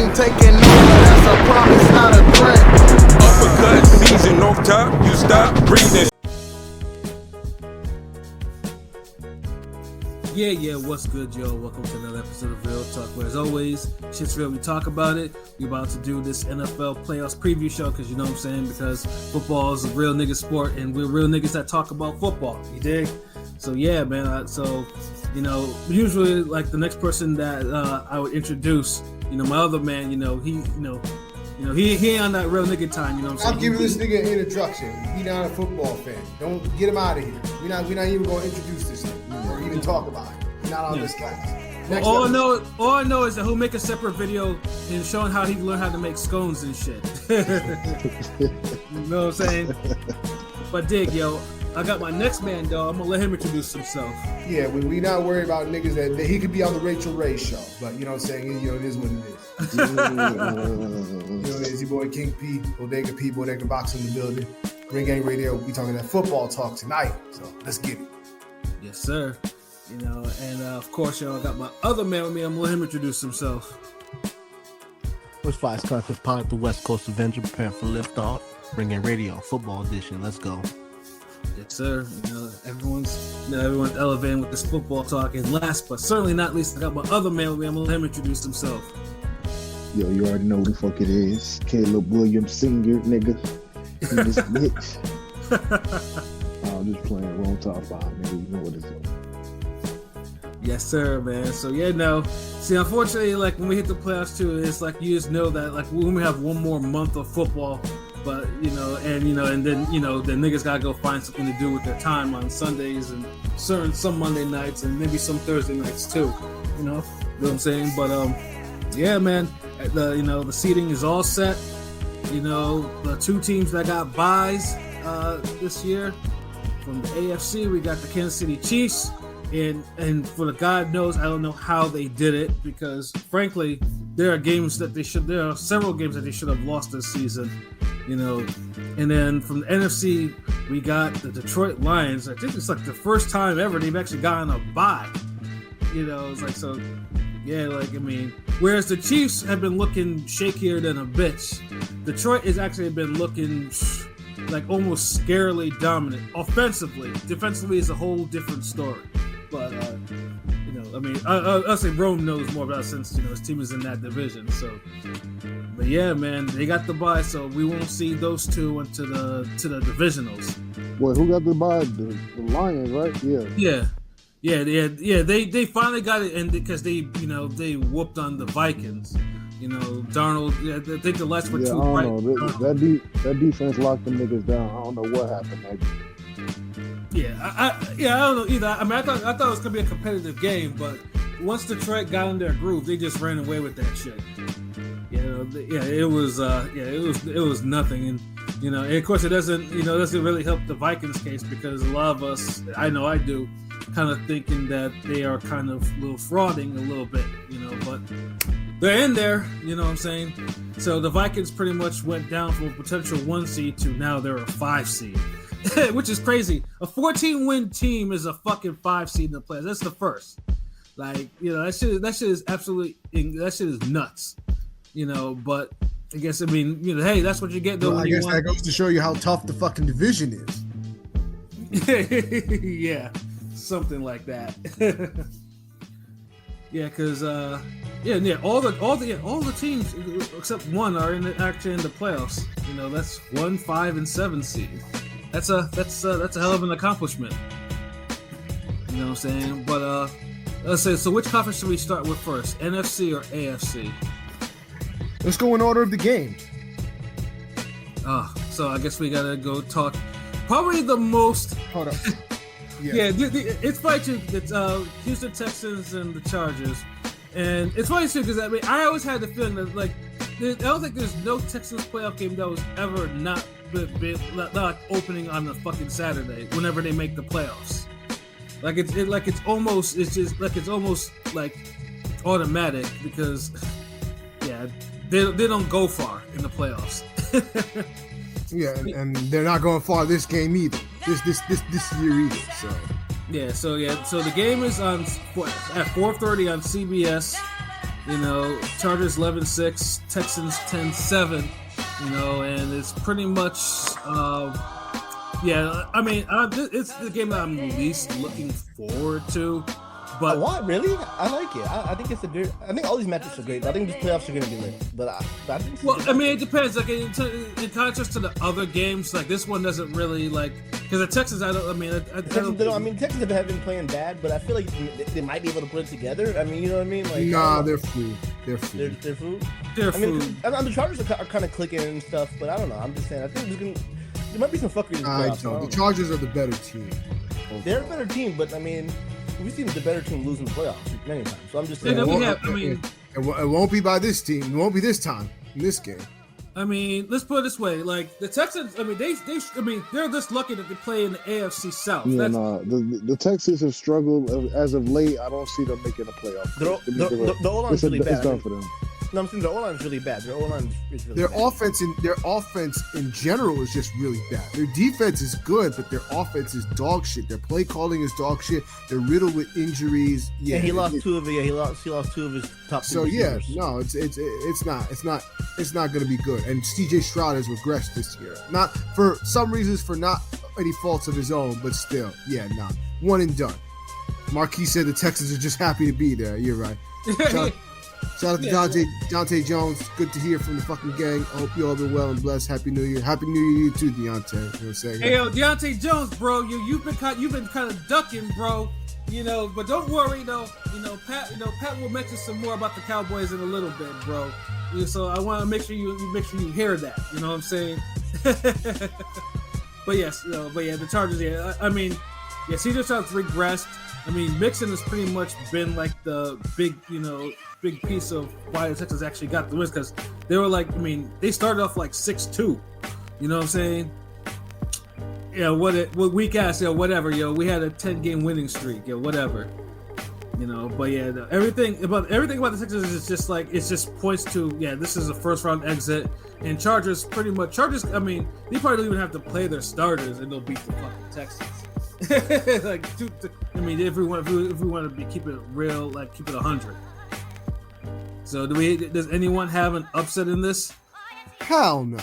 I'm taking over, that's a promise, not a threat. Uppercut season off top, you stop breathing. Yeah, what's good, yo? Welcome to another episode of Real Talk, where as always, shit's real, we talk about it. We about to do this NFL playoffs preview show, because you know what I'm saying, because football is a real nigga sport, and we're real niggas that talk about football, you dig? So yeah, man, usually, like, the next person that I would introduce, my other man, he ain't on that real nigga time, you know what I'm saying? I'm giving this nigga an introduction. He not a football fan. Don't get him out of here. We're not even going to introduce this nigga or even talk about it. He's not on this class. All I know is that he'll make a separate video and showing how he learned how to make scones and shit. You know what I'm saying? But dig, yo, I got my next man, though. I'm gonna let him introduce himself. Yeah, we not worried about niggas that he could be on the Rachel Ray show, but you know what I'm saying? It is what it is. You know what it is? Your boy King P, Bodega Box in the building. Ring Gang Radio. We talking that football talk tonight, so let's get it. Yes, sir. And of course, I got my other man with me. I'm gonna let him introduce himself. What's Five Conference Pod, the West Coast Avenger, preparing for liftoff. Ring Gang Radio, football edition. Let's go. Yes, sir. Everyone's elevating with this football talk. And last but certainly not least, I got my other man with me. I'm gonna let him introduce himself. Yo, you already know who the fuck it is. Caleb Williams Sr., nigga. In this bitch. I'm just playing wrong top five, nigga. You know what it's doing. Yes, sir, man. So see, unfortunately, like when we hit the playoffs too, it's like you just know that like when we have one more month of football, but then niggas gotta go find something to do with their time on Sundays and some Monday nights and maybe some Thursday nights too. You know what I'm saying? But yeah, man, the seating is all set. The two teams that got byes this year from the AFC, we got the Kansas City Chiefs. And for the God knows, I don't know how they did it, because frankly, there are several games that they should have lost this season, And then from the NFC, we got the Detroit Lions. I think it's like the first time ever they've actually gotten a bye. It's like, so yeah, like, whereas the Chiefs have been looking shakier than a bitch, Detroit has actually been looking like almost scarily dominant offensively. Defensively is a whole different story. But I'll say Rome knows more about it since his team is in that division. So, but yeah, man, they got the bye, so we won't see those two into the divisionals. Boy, who got the bye? The Lions, right? Yeah. They finally got it, and because they whooped on the Vikings. Darnold. I think the last were two. I don't know. That defense locked them niggas down. I don't know what happened, maybe. Yeah, I don't know either. I thought it was gonna be a competitive game, but once Detroit got in their groove, they just ran away with that shit. It was nothing, and of course it doesn't really help the Vikings case, because a lot of us, I know I do, kind of thinking that they are kind of a little frauding a little bit, but they're in there, you know what I'm saying? So the Vikings pretty much went down from a potential 1 seed to now they're a 5 seed. Which is crazy. A 14-win team is a fucking 5 seed in the playoffs. That's the first. Like, that shit is absolutely, that shit is nuts. But I guess, hey, that's what you get though. Well, I guess that goes to show you how tough the fucking division is. Yeah, something like that. Yeah, because all the teams except one are actually in the playoffs. That's 1, 5, and 7 seed. That's a hell of an accomplishment. You know what I'm saying? But let's say, so which conference should we start with first? NFC or AFC? Let's go in order of the game. So I guess we gotta go talk. Probably the most. Hold up. Yeah, it's funny too. It's Houston Texans and the Chargers, and it's funny too because I always had the feeling that I don't think there's no Texans playoff game that was ever not opening on a fucking Saturday whenever they make the playoffs. It's almost automatic, because they don't go far in the playoffs. Yeah, and they're not going far this game either. This year either. So the game is on at 4:30 on CBS. You know, Chargers 11-6, Texans 10-7. You know, and it's pretty much, yeah. I mean, it's the game that I'm least looking forward to. But what really? I like it. I think it's a good. I think all these matchups are great. I think these playoffs are going to be lit. But I think. Well, I mean, it depends. Like in contrast to the other games, like this one doesn't really like because the Texans. I don't. I mean, Texans have been playing bad, but I feel like they might be able to put it together. I mean, you know what I mean? Like, nah, they're food. They're food. They're food. They're food. I mean, the Chargers are kind of clicking and stuff, but I don't know. I'm just saying. I think there might be some fuckery in the playoffs. The Chargers are the better team. They're a better team, but I mean. We've seen the better team lose in the playoffs many times, so I'm just saying. It won't be by this team. It won't be this time in this game. I mean, let's put it this way: like the Texans. I mean, they're just lucky that they play in the AFC South. Yeah, the Texans have struggled as of late. I don't see them making a playoff. The O-line's really bad. It's done for them. No, I'm saying the O-line's really bad. Their O-line is really bad. Their offense in general is just really bad. Their defense is good, but their offense is dog shit. Their play calling is dog shit. They're riddled with injuries. Yeah, he lost two of his top. So receivers. No, it's not going to be good. And CJ Stroud has regressed this year. Not for some reasons, for not any faults of his own, but still, one and done. Marquis said the Texans are just happy to be there. You're right. Shout out to Deontay Jones. Good to hear from the fucking gang. I hope you all been well and blessed. Happy New Year. Happy New Year to you too, Deontay. You know what I'm saying? Hey, yo, Deontay Jones, bro. You've been kind of ducking, bro. You know, but don't worry though. Pat will mention some more about the Cowboys in a little bit, bro. So I want to make sure you hear that. You know what I'm saying? But the Chargers. Yeah, I mean, CJ Stroud's regressed. I mean, Mixon has pretty much been like the big piece of why the Texans actually got the wins because they were like, I mean, they started off like 6-2. You know what I'm saying? Yeah, what weak ass, whatever, we had a 10-game winning streak, whatever. But everything about the Texans is just like it just points to this is a first round exit, and Chargers. I mean, they probably don't even have to play their starters, and they'll beat the fucking Texans. I mean, if we want to keep it real, like keep it 100. So does anyone have an upset in this? Hell no.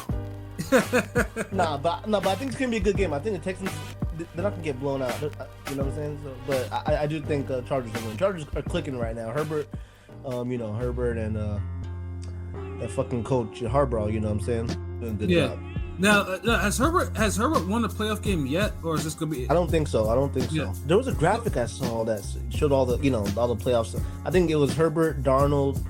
But I think it's gonna be a good game. I think the Texans, they're not gonna get blown out. You know what I'm saying? So, but I do think Chargers will win. Chargers are clicking right now. Herbert, Herbert and that fucking coach Harbaugh. You know what I'm saying? Doing a good job. Now, has Herbert won a playoff game yet, or is this gonna be? I don't think so. Yeah. There was a graphic I saw that showed all the playoffs. I think it was Herbert, Darnold,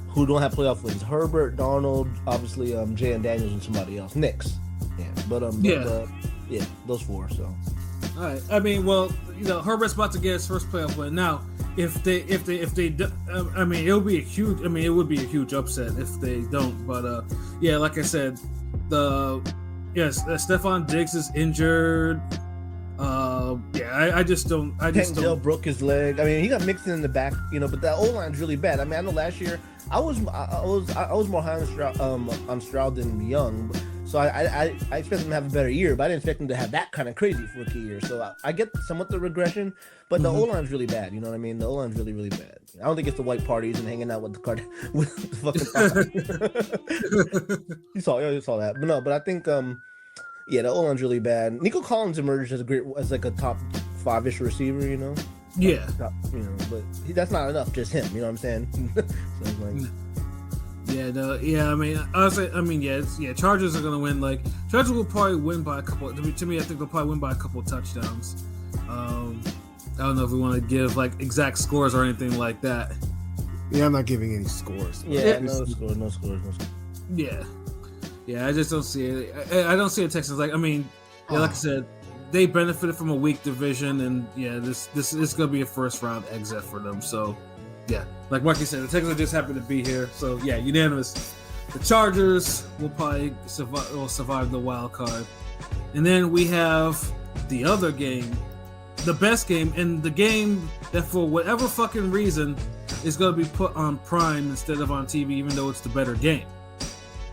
who don't have playoff wins. Herbert, Darnold, obviously, Jay and Daniels, and somebody else. Knicks. Yeah, those four. So. All right. I mean, well, Herbert's about to get his first playoff win. Now, if they, I mean, it would be a huge upset if they don't. But like I said. Stephon Diggs is injured. I just don't. Denzel broke his leg. I mean, he got mixed in the back, but that O-line's really bad. I mean, I know last year I was more high on Stroud than Young, so I expect him to have a better year, but I didn't expect him to have that kind of crazy rookie year. So I get somewhat the regression, but the O-line's really bad. You know what I mean? The O-line's really, really bad. I don't think it's the white parties and hanging out with the fucking. You saw that, but no. But I think the O-line's really bad. Nico Collins emerged as like a top 5-ish receiver. Yeah. Top, but that's not enough. Just him. You know what I'm saying? Chargers are gonna win. Like Chargers will probably win by a couple. To me, I think they'll probably win by a couple touchdowns. I don't know if we want to give like exact scores or anything like that. Yeah, I'm not giving any scores. No scores. Yeah, I just don't see it. I don't see the Texans like I said, they benefited from a weak division, and this is gonna be a first round exit for them. So like Marky said, the Texans are just happy to be here. So unanimous. The Chargers will probably survive the wild card, and then we have the other game, the best game, and the game that for whatever fucking reason is gonna be put on Prime instead of on TV, even though it's the better game.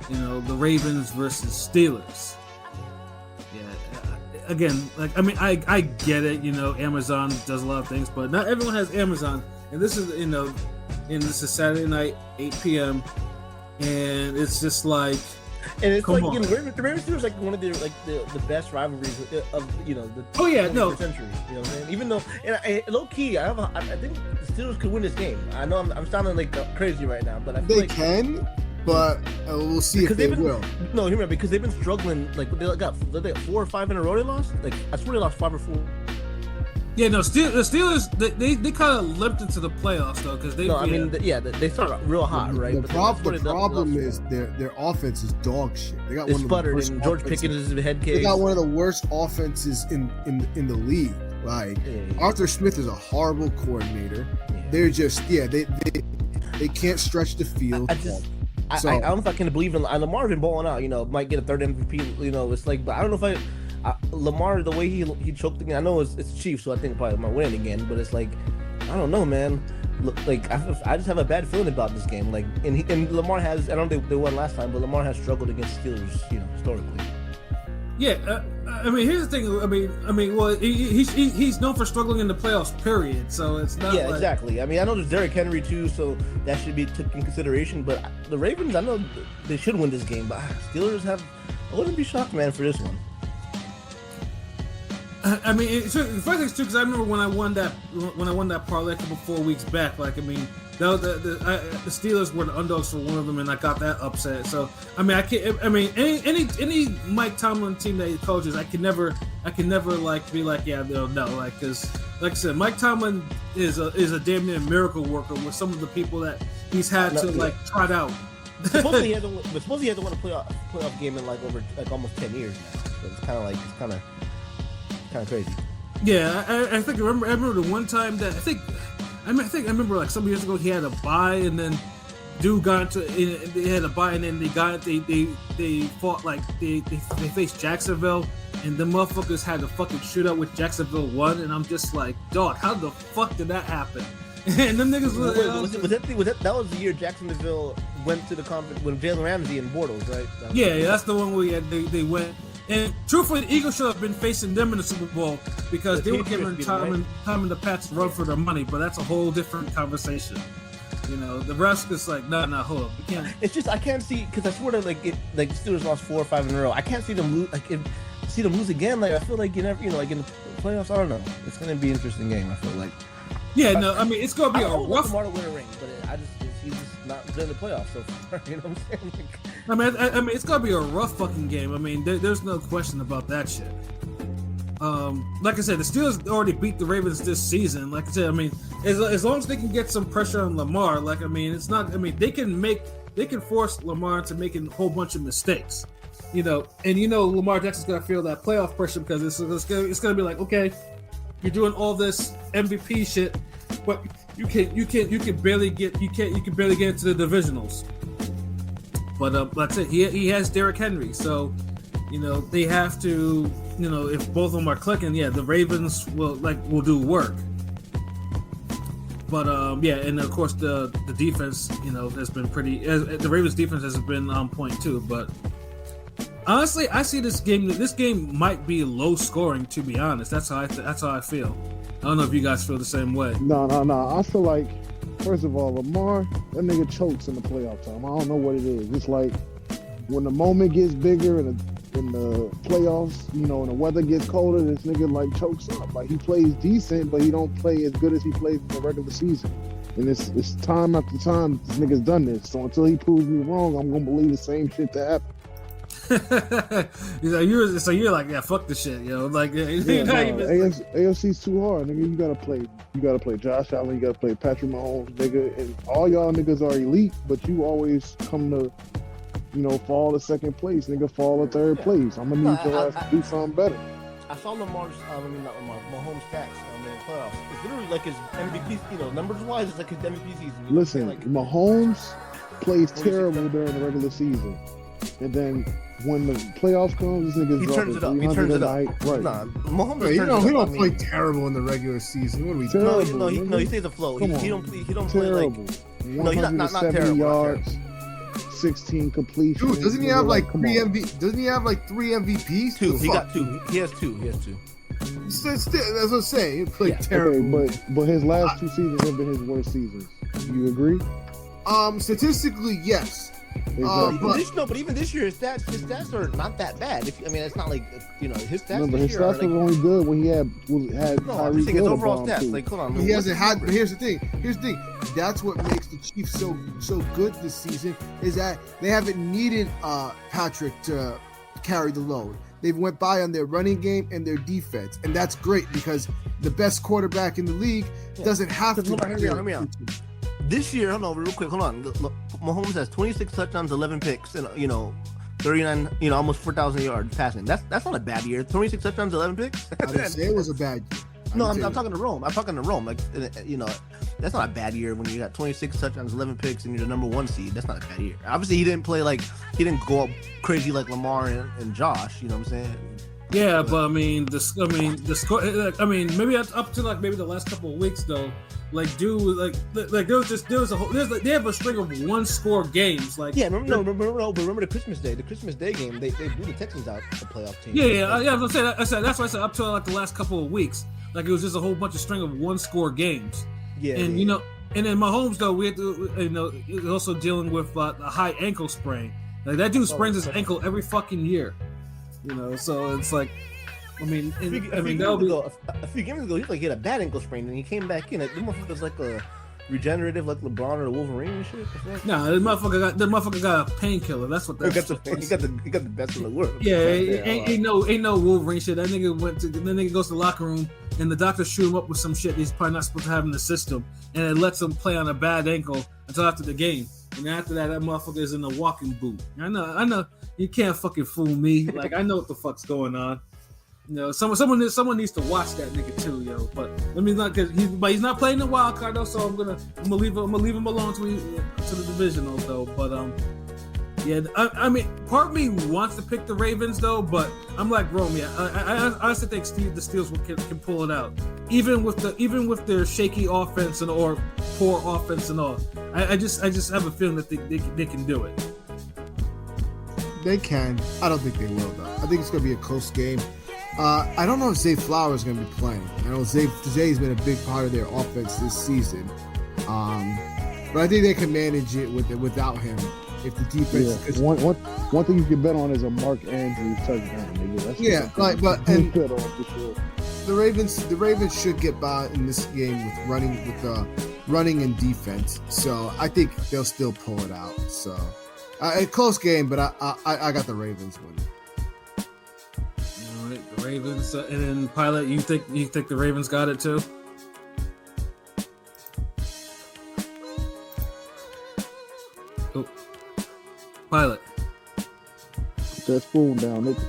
The Ravens versus Steelers. Again, I get it. Amazon does a lot of things, but not everyone has Amazon, and this is and this is Saturday night, 8 p.m. And it's just like, and it's come like, on. you know, the Ravens are like one of the best rivalries of, you know, the Oh, yeah, 21st no. century. You know what I'm saying? Even though, and low key, I think the Steelers could win this game. I know I'm sounding like crazy right now, but I feel They like can, but we'll see if they will. No, hear me out, because they've been struggling. Like they got 4 or 5 in a row they lost. Like I swear they lost 5 or 4. yeah, no, the Steelers, they kind of limped into the playoffs, though, because they, No, I mean, they start real hot, right? The But then I swear problem, they problem lost is their offense is dog shit. They got It's one of the sputtered, worst and George offenses. Pickens is the head They case. got one of the worst offenses in the league. Like Yeah. Arthur Smith is a horrible coordinator. Yeah. They're just they can't stretch the field. I don't know if I can believe in Lamar been balling out. You know, might get a third MVP. You know, it's like, but I don't know if Lamar, the way he choked again. I know it's Chiefs, so I think probably might win again. But it's like, I don't know, man. Look, like I just have a bad feeling about this game. Like, and Lamar has. I don't know if they won last time, but Lamar has struggled against Steelers. You know, historically. Yeah, I mean, here's the thing. I mean, well, he's known for struggling in the playoffs. Period. So it's not. Yeah, like, exactly. I mean, I know there's Derrick Henry too, so that should be taken in consideration. But the Ravens, I know they should win this game, but Steelers have. I wouldn't be shocked, man, for this one. I mean, the funny thing is too, because I remember when I won that parlay a couple 4 weeks back. Like, I mean, the Steelers were the underdogs for one of them, and I got that upset. So, I mean, I can't. I mean, any Mike Tomlin team that he coaches, I can never like be like, yeah, no, like, because like I said, Mike Tomlin is a damn near miracle worker with some of the people that he's had to like trot out. Supposedly he had to win a playoff game in like over like almost 10 years now. So it's kind of crazy. Yeah, I think I remember the one time that I remember like some years ago he had a bye, and then dude got into they had a bye, and then they fought like they faced Jacksonville, and the motherfuckers had a fucking shootout with Jacksonville won, and I'm just like, dog, how the fuck did that happen? And them niggas that was the year Jacksonville went to the conference with Jalen Ramsey and Bortles, right? Yeah, that's the one where they went. And truthfully, the Eagles should have been facing them in the Super Bowl because they were giving time and the Pats run for their money. But that's a whole different conversation. You know, the rest is like, no, hold up, we can't. It's just I can't see, because I swear to like the Steelers lost 4 or 5 in a row. I can't see them lose. See them lose again. Like I feel like like in the playoffs. I don't know. It's gonna be an interesting game. I feel like. Yeah, no, I mean it's gonna be a rough. Lamar to win a ring, but he's just not good in the playoffs so far. You know what I'm saying? Like, I mean, it's gonna be a rough fucking game. I mean, there's no question about that shit. Like I said, the Steelers already beat the Ravens this season. Like I said, I mean, as long as they can get some pressure on Lamar, like I mean, it's not. I mean, they can force Lamar to making a whole bunch of mistakes. You know, and Lamar Jackson's gonna feel that playoff pressure because it's gonna be like, okay, you're doing all this MVP shit, but you can barely get into the divisionals. But like I said, he has Derrick Henry, so they have to, if both of them are clicking, yeah, the Ravens will do work. But yeah, and of course the defense, has been pretty. The Ravens defense has been on point too. But honestly, I see this game. This game might be low scoring. To be honest, that's how I feel. I don't know if you guys feel the same way. No. I feel like, first of all, Lamar, that nigga chokes in the playoff time. I don't know what it is. It's like when the moment gets bigger in the playoffs, and the weather gets colder, this nigga like chokes up. Like he plays decent, but he don't play as good as he plays in the regular season. And it's time after time this nigga's done this. So until he proves me wrong, I'm gonna believe the same shit to happen. So you're like, yeah, fuck this shit, like AFC's too hard, nigga. You gotta play Josh Allen, you gotta play Patrick Mahomes, nigga, and all y'all niggas are elite, but you always come to fall to second place, nigga, fall to third place. I'm gonna need your ass to do something better. I saw Mahomes stats in the playoffs. It's literally like his MVP, numbers wise, it's like his MVP season. Listen, like, Mahomes plays terrible during the regular season, and then when the playoffs comes, this nigga's turns it up. He turns it up. Right. Nah, Mahomes He don't play terrible. terrible in the regular season. What are we Terrible, No, he stays afloat. He don't play terrible. like. No, he's not 170 terrible. yards, 16 completions. Dude, doesn't he have like come three on. Doesn't he have like 3 MVPs? Two. He Fuck. got 2. He has 2. That's what I'm saying. He played terrible. Okay, but his last 2 seasons have been his worst seasons. You agree? Statistically, yes. Exactly. But even this year, his stats are not that bad. It's not like his stats. Remember, this his year stats was only good when he had No, I'm Tyreek saying his Hill overall bomb stats. too. Like, hold on. He hasn't had. But here's the thing. That's what makes the Chiefs so good this season is that they haven't needed Patrick to carry the load. They've went by on their running game and their defense, and that's great because the best quarterback in the league doesn't have to. Hear me out. This year, hold on, real quick. Hold on. Look, Mahomes has 26 touchdowns, 11 picks, and 39, almost 4,000 yards passing. That's not a bad year. 26 touchdowns, 11 picks. I didn't say it was a bad year. No, I'm talking to Rome. Like, that's not a bad year when you got 26 touchdowns, 11 picks, and you're the number 1 seed. That's not a bad year. Obviously, he didn't go up crazy like Lamar and Josh. You know what I'm saying? Yeah, but I mean, the score. I mean, maybe up to like maybe the last couple of weeks though. Like, dude, like there was a whole. They have a string of 1-score games. Like, yeah, remember the Christmas Day game. They blew the Texans out, the playoff team. Yeah. I was gonna say that. That's why I said up to like the last couple of weeks. Like, it was just a whole bunch of string of 1-score games. Yeah, and and then Mahomes though, we had to, also dealing with a high ankle sprain. Like, that dude sprains his ankle every fucking year. So it's like, I mean, a few games ago, he hit a bad ankle sprain, and he came back in. The motherfucker was like a regenerative, like LeBron or the Wolverine and shit. Nah, the motherfucker got a painkiller. That's what that's. He got the best in the world. Yeah, ain't no Wolverine shit. That nigga goes to the locker room, and the doctor shoot him up with some shit he's probably not supposed to have in the system, and it lets him play on a bad ankle until after the game. And after that motherfucker is in a walking boot. I know. You can't fucking fool me. Like, I know what the fuck's going on. Someone needs to watch that nigga too, yo. But let me not, but he's not playing the wild card though. So I'm gonna leave him alone to the divisionals though. But yeah. I mean, part of me wants to pick the Ravens though, but I'm like Rome. Yeah, I honestly think the Steelers can pull it out, even with their shaky offense or poor offense and all. I just have a feeling that they can do it. They can. I don't think they will though. I think it's gonna be a close game. I don't know if Zay Flowers is going to be playing. I know Zay's been a big part of their offense this season, but I think they can manage it without him if the defense. Yeah. One thing you can bet on is a Mark Andrews touchdown. That's bet on for sure. The Ravens should get by in this game with running and defense. So I think they'll still pull it out. So a close game, but I got the Ravens winning. The Ravens, and then Pilot, you think the Ravens got it too? Oh, Pilot. Put that spoon down, nigga.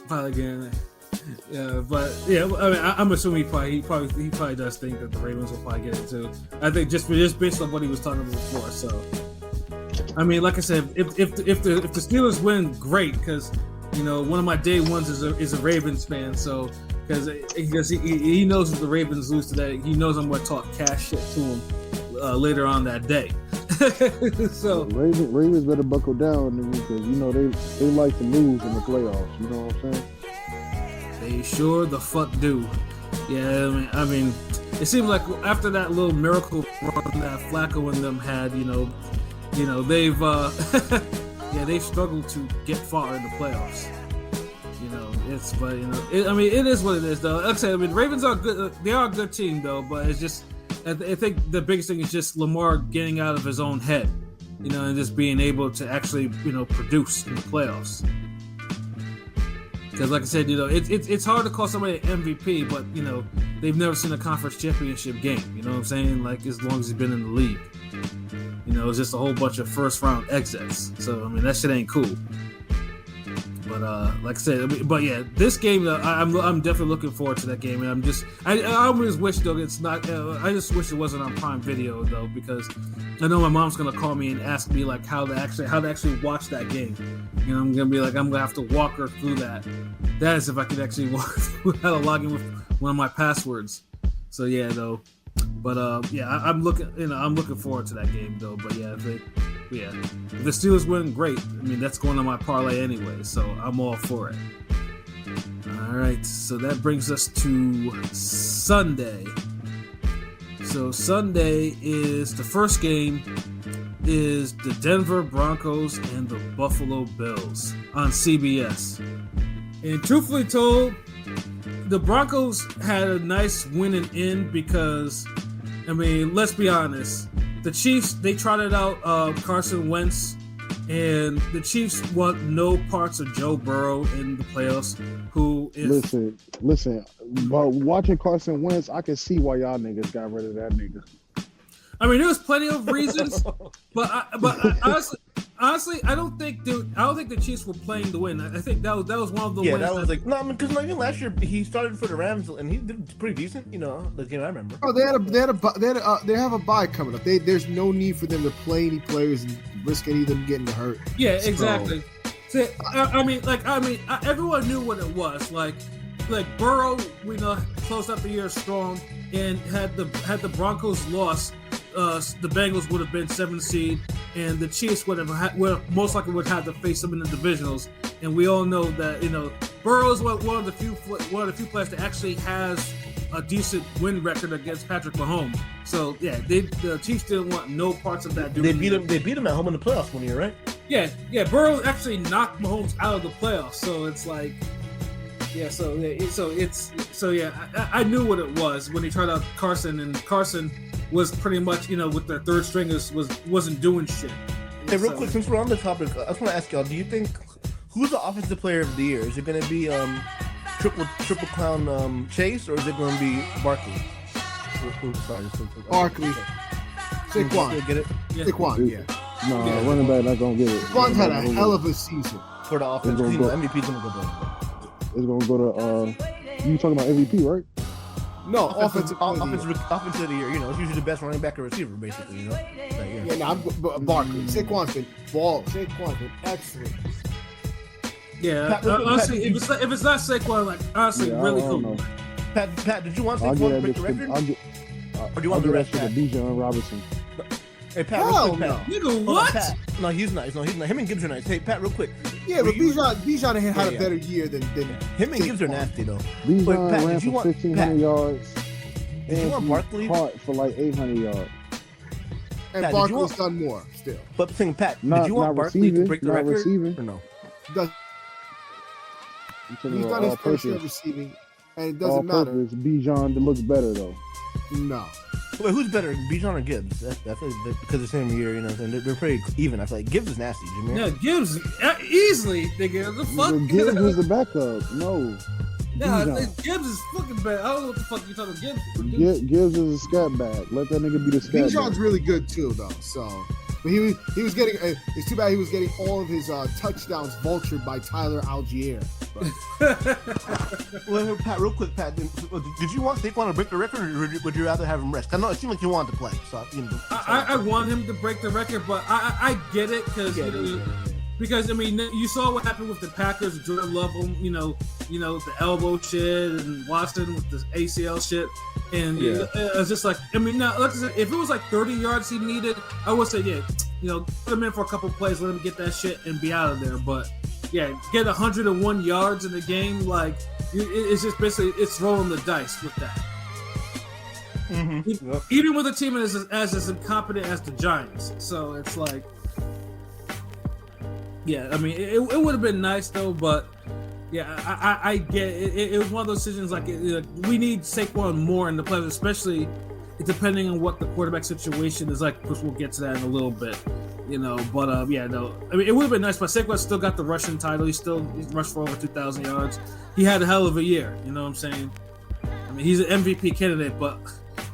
Pilot again. Yeah, but yeah, I mean, I'm assuming he probably does think that the Ravens will probably get it too. I think just based on what he was talking about before, so. I mean, like I said, if the Steelers win, great, because one of my day ones is a Ravens fan, so because he knows if the Ravens lose today, he knows I'm gonna talk cash shit to him later on that day. So Ravens better buckle down because they like to lose in the playoffs. You know what I'm saying? They sure the fuck do. Yeah, I mean, it seems like after that little miracle run that Flacco and them had, they've they've struggled to get far in the playoffs. It is what it is though. Like I said, I mean, Ravens are good. They are a good team though, but it's just I think the biggest thing is just Lamar getting out of his own head, and just being able to actually produce in the playoffs. Because like I said, it's hard to call somebody an MVP, but they've never seen a conference championship game. You know what I'm saying? Like, as long as he's been in the league. It's just a whole bunch of first round exits. So I mean, that shit ain't cool. But like I said, but yeah, this game, I'm definitely looking forward to that game. And I always wish though it's not. I just wish it wasn't on Prime Video though, because I know my mom's gonna call me and ask me like how to actually watch that game. I'm gonna be like, I'm gonna have to walk her through that. That is if I could actually walk through how to log in with one of my passwords. So yeah, though. But I'm looking forward to that game though. But yeah, if the Steelers win, great. I mean, that's going on my parlay anyway, so I'm all for it. All right, so that brings us to Sunday. So Sunday is the first game is the Denver Broncos and the Buffalo Bills on CBS. And truthfully told, the Broncos had a nice winning in because, I mean, let's be honest. The Chiefs, they trotted out Carson Wentz, and the Chiefs want no parts of Joe Burrow in the playoffs. Listen. But watching Carson Wentz, I can see why y'all niggas got rid of that nigga. I mean, there was plenty of reasons, but honestly, I don't think the Chiefs were playing to win. I think that was one of the yeah, wins that was like no, I mean, because even last year he started for the Rams and he did pretty decent. You know, the game I remember. Oh, they have a bye coming up. There's no need for them to play any players and risk any of them getting hurt. Yeah, exactly. So, I mean, everyone knew what it was. Like Burrow, we know, closed up the year strong, and had the Broncos lost, the Bengals would have been 7th seed, and the Chiefs would most likely have to face them in the divisionals. And we all know that Burrow is one of the few players that actually has a decent win record against Patrick Mahomes. So yeah, the Chiefs didn't want no parts of that. They beat him at home in the playoffs one year, right? Yeah. Burrow actually knocked Mahomes out of the playoffs. So it's like. Yeah, I knew what it was when he tried out Carson, and Carson was pretty much, with the third stringers wasn't doing shit. Hey, real quick, since we're on the topic, I just want to ask y'all: do you think who's the offensive player of the year? Is it going to be triple clown Chase, or is it going to be Barkley? Barkley. Saquon. Get it? Yeah. Saquon, yeah. No, running back not gonna get it. Saquon's had a hell of a season for the offense. MVP's going to go there. It's gonna go to you talking about MVP, right? No, offensive of the year. It's usually the best running back or receiver, basically. I'm Barkley. Saquon's been excellent. Yeah, honestly, if it's not Saquon, really cool. Pat, did you want Saquon to break the record? Or do you want the rest? Bijan Robinson. Hey Pat, hell real quick, no. Pat. Nigga, what? Pat. No, he's nice. Him and Gibbs are nice. Hey Pat, real quick. Yeah, but Bijan had a better year than him and Gibbs are nasty though. Bijan ran for 1,500 yards. Did you want Barkley? Caught for like 800 yards. And Pat, Barkley's done more still. But the thing, Pat, did you want Barkley to break the record receiving. or no? He's done his fair share of receiving, and it doesn't matter. Bijan looks better though. No. Wait, who's better, Bijan or Gibbs? I feel like because the same year, they're pretty even. I feel like Gibbs is nasty, Jimmy. Yeah, Gibbs easily. Nigga, the fuck. Gibbs was the backup. No. Yeah, Gibbs is fucking bad. I don't know what the fuck you talking about Gibbs. Gibbs is a scat bag. Let that nigga be the scat bag. Bijan's really good too, though. So, but he was getting. It's too bad he was getting all of his touchdowns vultured by Tyler Algier. Well, Pat, real quick, Pat, did you want Saquon to break the record, or would you rather have him rest? I know it seemed like you wanted to play, so I want him to break the record, but I get it because I mean you saw what happened with the Packers. Jordan Love, the elbow shit, and Watson with the ACL shit, and it's just like I mean, now like I said, if it was like 30 yards he needed, I would say put him in for a couple plays, let him get that shit and be out of there, but. Yeah, get 101 yards in the game. Like it's just basically it's rolling the dice with that. Mm-hmm. Even with a team as incompetent as the Giants, so it's like, yeah. I mean, it would have been nice though, but yeah, I get it. It was one of those decisions like we need Saquon more in the playoffs, especially depending on what the quarterback situation is like. Which we'll get to that in a little bit. But I mean, it would have been nice, but Saquon still got the rushing title. He's rushed for over 2,000 yards. He had a hell of a year. You know what I'm saying? I mean, he's an MVP candidate, but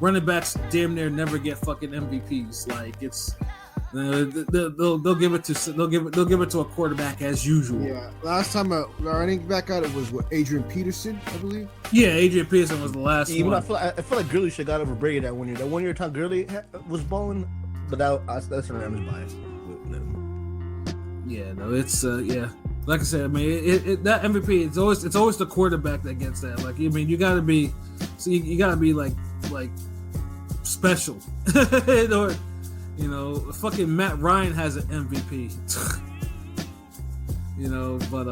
running backs damn near never get fucking MVPs. Like it's they'll give it to a quarterback as usual. Yeah, last time a running back got it was Adrian Peterson, I believe. Yeah, Adrian Peterson was the last one. I feel like Gurley should have got overrated that 1 year. That 1 year Tom Gurley was balling, but that's a Rams bias. Yeah, no, it's like I said, I mean, that MVP, it's always the quarterback that gets that. Like, I mean, you gotta be like special, or fucking Matt Ryan has an MVP, but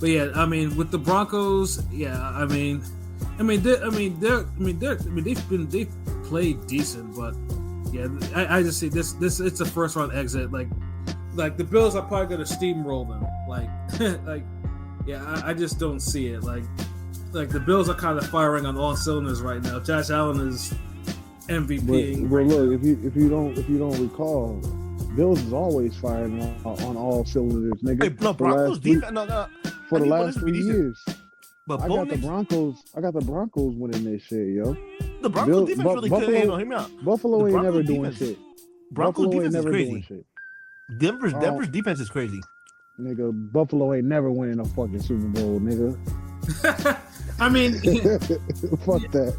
yeah, I mean, with the Broncos, yeah, I mean, they've played decent, but yeah, I just see this. It's a first round exit. Like the Bills are probably gonna steamroll them. I just don't see it. Like the Bills are kind of firing on all cylinders right now. Josh Allen is MVP. But look, if you don't recall, Bills is always firing on all cylinders, nigga. Hey, no, Broncos defense. For the last 3 years. But I got the Broncos winning this shit, yo. The Broncos defense really could. Hear me out. Buffalo ain't never doing shit. Broncos defense is crazy. Denver's defense is crazy. Nigga, Buffalo ain't never winning a fucking Super Bowl, nigga. I mean, fuck that.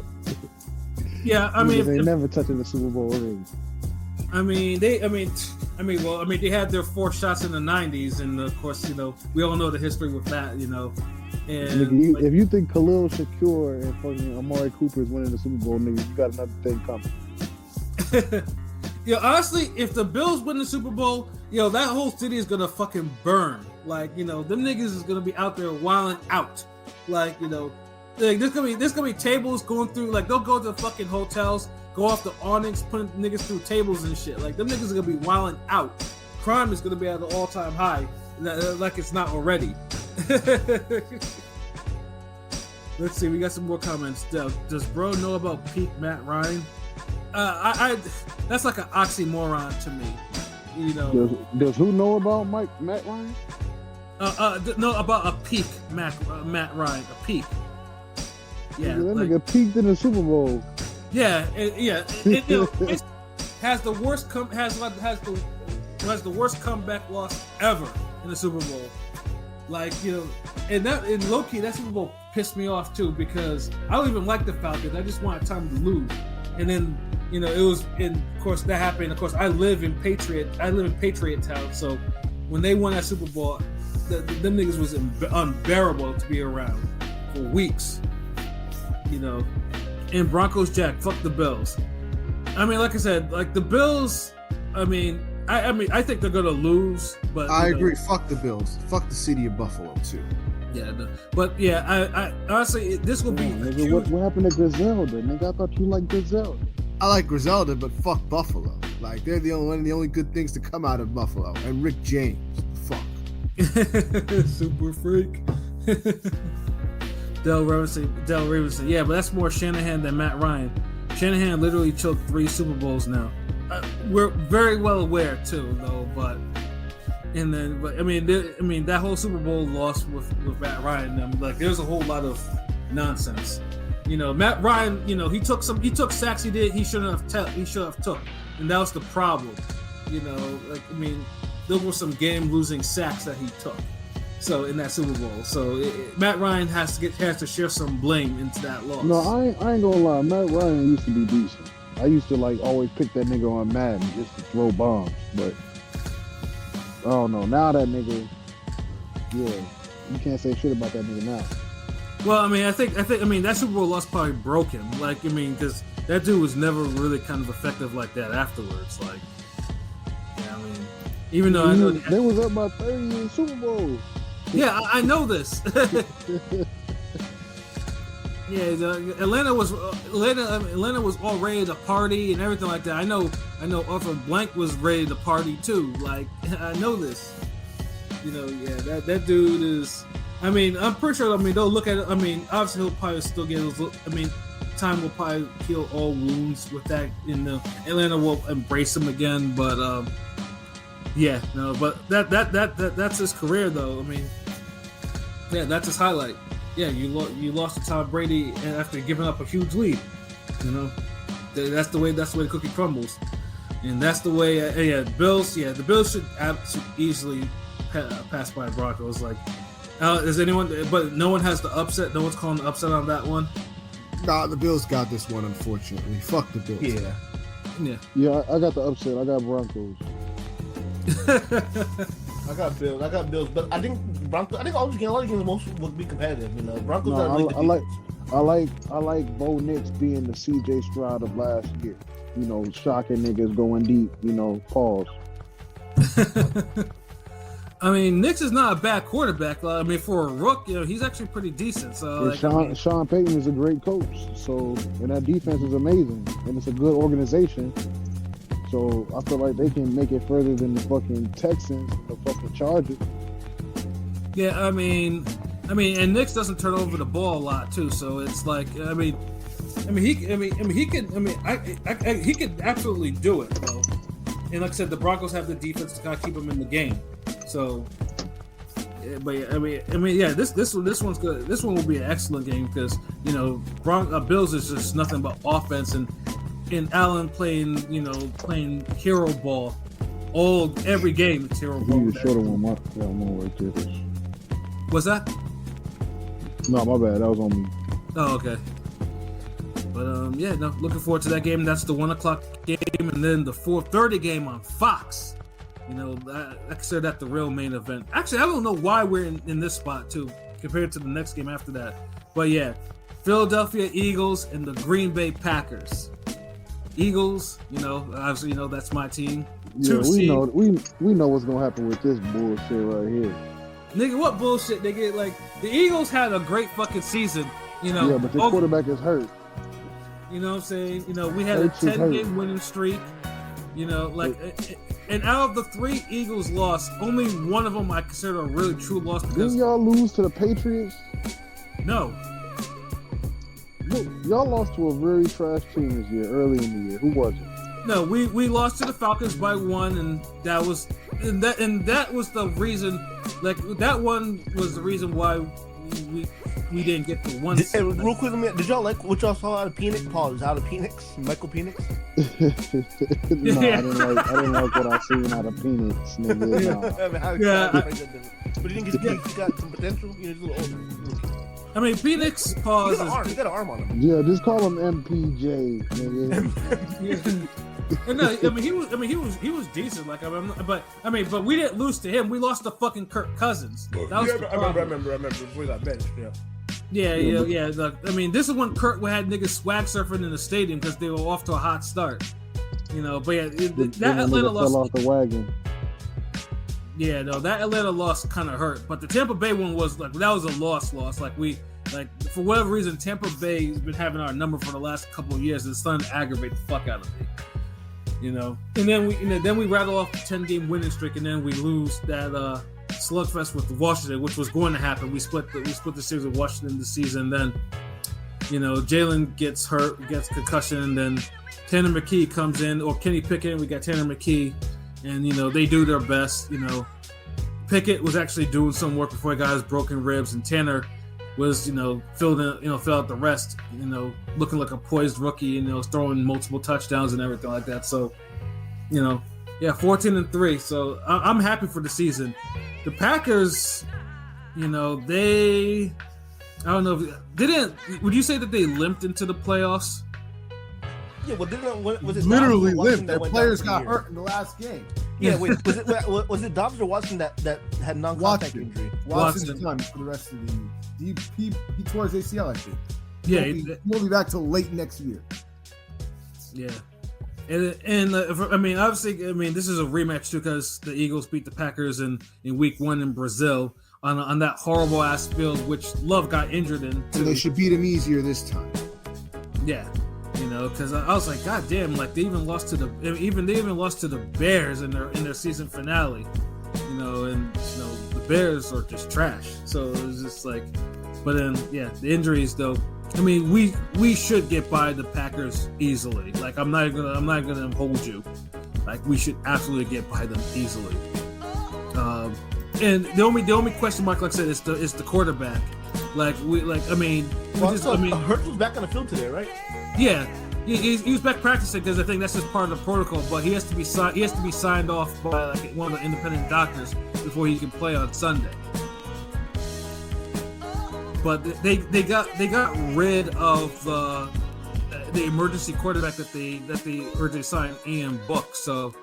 Yeah, I mean, they never touching the Super Bowl ring. They had their 4 shots in the '90s, and of course, we all know the history with that, And nigga, if you think Khalil Shakur and fucking Amari Cooper is winning the Super Bowl, nigga, you got another thing coming. Honestly, if the Bills win the Super Bowl, that whole city is gonna fucking burn. Like, them niggas is gonna be out there wilding out. Like, there's gonna be tables going through. Like, they'll go to fucking hotels, go off the awnings, putting niggas through tables and shit. Like, them niggas are gonna be wilding out. Crime is gonna be at an all-time high, like it's not already. Let's see, we got some more comments. Does bro know about peak Matt Ryan? That's like an oxymoron to me. Does who know about Matt Ryan? No, about a peak Matt Ryan, a peak. Yeah, that nigga peaked in the Super Bowl. Yeah, it has the worst has the worst comeback loss ever in the Super Bowl. Like, and low key, that Super Bowl pissed me off too, because I don't even like the Falcons. I just wanted time to lose. And then, it was, and of course that happened. Of course, I live in Patriot Town, so when they won that Super Bowl, them niggas was unbearable to be around for weeks. And Broncos Jack, fuck the Bills. Like I said, like the Bills, I think they're gonna lose, but I agree. Fuck the Bills. Fuck the city of Buffalo too. Yeah, but yeah, I honestly, this will be. Nigga, what happened to Griselda? Nigga, I thought you liked Griselda. I like Griselda, but fuck Buffalo. Like, they're one of the only good things to come out of Buffalo. And Rick James, fuck. Super freak. Del Ravenson. Yeah, but that's more Shanahan than Matt Ryan. Shanahan literally choked 3 Super Bowls now. We're very well aware too, though. But that whole Super Bowl loss with Matt Ryan. Like, there's a whole lot of nonsense. Matt Ryan. He took sacks he shouldn't have took, and that was the problem. There were some game-losing sacks that he took. So in that Super Bowl, Matt Ryan has to share some blame into that loss. No, I ain't gonna lie. Matt Ryan used to be decent. I used to always pick that nigga on Madden just to throw bombs, but I don't know. Now that nigga, yeah, you can't say shit about that nigga now. Well, I think that Super Bowl loss probably broke him. Like, because that dude was never really kind of effective like that afterwards. Like, yeah, even though I know they was up by 30 in the Super Bowl. Yeah, I know this. Yeah, Atlanta was all ready to party and everything like that. I know. Arthur Blank was ready to party too. Like, I know this. Yeah, that dude is. I'm pretty sure. They'll look at it. Obviously he'll probably still get those. Time will probably heal all wounds with that. Atlanta will embrace him again, but yeah, no, but that's his career though. Yeah, that's his highlight. Yeah, you lost to Tom Brady after giving up a huge lead. That's the way the cookie crumbles, and that's the way. The Bills should easily pass by Broncos. Like, is anyone? But no one has the upset. No one's calling the upset on that one. Nah, the Bills got this one. Unfortunately, fuck the Bills. Yeah. I got the upset. I got Broncos. I got Bills, but I think Broncos. I think a lot of games most would be competitive. Broncos. No, I like Bo Nix being the CJ Stroud of last year. Shocking niggas going deep. Pause. I mean, Nix is not a bad quarterback. I mean, for a rook, he's actually pretty decent. So, And Sean Payton is a great coach. So, and that defense is amazing, and it's a good organization. So, I feel like they can make it further than the fucking Texans, and the fucking Chargers. Yeah, I mean, and Nix doesn't turn over the ball a lot too. So it's like, he could absolutely do it, though. And like I said, the Broncos have the defense to kind of keep him in the game. So, but yeah, this one's good. This one will be an excellent game because Bills is just nothing but offense, and Allen playing hero ball every game. It's hero ball. You short one right there. What's that? No, my bad. That was on me. Oh, okay. But looking forward to that game. That's the 1:00 game, and then the 4:30 game on Fox. I consider that the real main event. Actually, I don't know why we're in this spot too, compared to the next game after that. But yeah, Philadelphia Eagles and the Green Bay Packers. Eagles, obviously, that's my team. Yeah, we know what's gonna happen with this bullshit right here. Nigga, what bullshit? Nigga, like the Eagles had a great fucking season. Yeah, but the quarterback is hurt. You know what I'm saying? We had a 10-game winning streak. And out of the 3 Eagles lost, only one of them I consider a really true loss. Because didn't y'all lose to the Patriots? No. Look, y'all lost to a very trash team this year, early in the year. Who was it? No, we lost to the Falcons by 1, and that was the reason. Like that one was the reason why we didn't get the 1. Real quick, did y'all like what y'all saw out of Penix? Pause. Out of Penix, Michael Penix. No, I didn't like what I seen out of Penix, nigga. No. But you think he got some potential? He's a little older. I mean, Penix pause. He got an arm on him. Yeah, just call him MPJ, nigga. No, he was decent. Like, but we didn't lose to him. We lost to fucking Kirk Cousins. That was I remember before he got benched. Yeah. Look, this is when Kirk had niggas swag surfing in the stadium because they were off to a hot start. But yeah, that Atlanta loss fell off the wagon. Yeah, no, that Atlanta loss kind of hurt, but the Tampa Bay one was like that was a loss. Like for whatever reason, Tampa Bay has been having our number for the last couple of years. And it's starting to aggravate the fuck out of me. And then we rattle off the 10-game winning streak, and then we lose that slugfest with Washington, which was going to happen. We split the series with Washington this season. Then, Jalen gets hurt, gets concussion, and then Tanner McKee comes in, or Kenny Pickett. We got Tanner McKee, and they do their best. Pickett was actually doing some work before he got his broken ribs, and Tanner was filled out the rest, looking like a poised rookie, throwing multiple touchdowns and everything like that. So, 14-3. So I'm happy for the season. The Packers, I don't know. Would you say that they limped into the playoffs? Yeah, was it literally limped? Their players got hurt in the last game. Yeah, wait, was it Dobbs or Watson that had non-contact injury? Watson's done for the rest of the year. He tore his ACL, I think. Yeah, he won't be back till late next year. Yeah, and obviously, this is a rematch too because the Eagles beat the Packers in Week 1 in Brazil on that horrible ass field, which Love got injured in. And they should beat him easier this time. Yeah. Because I was like, God damn, like they even lost to the Bears in their season finale, and the Bears are just trash. So it was just like, but then the injuries though. We should get by the Packers easily. Like I'm not gonna hold you. Like we should absolutely get by them easily. And the only question mark, like I said, is the quarterback. Hurts was back on the field today, right? Yeah, he was back practicing because I think that's just part of the protocol. But he has to be signed off by like one of the independent doctors before he can play on Sunday. But they got rid of the emergency quarterback that they originally signed, Ian Book. So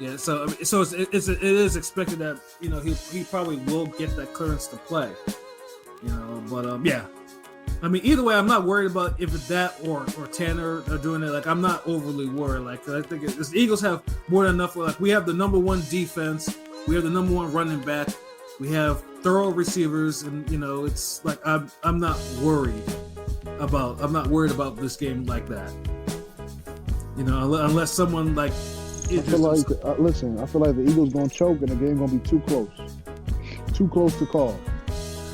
yeah, so it is expected that he probably will get that clearance to play. But yeah. Either way, I'm not worried about if it's that or Tanner are doing it. Like, I'm not overly worried. Like, I think the Eagles have more than enough. Like, we have the number 1 defense. We have the number one running back. We have thorough receivers, and it's like I'm not worried about this game like that. Unless someone like. I feel like the Eagles gonna choke and the game gonna be too close to call.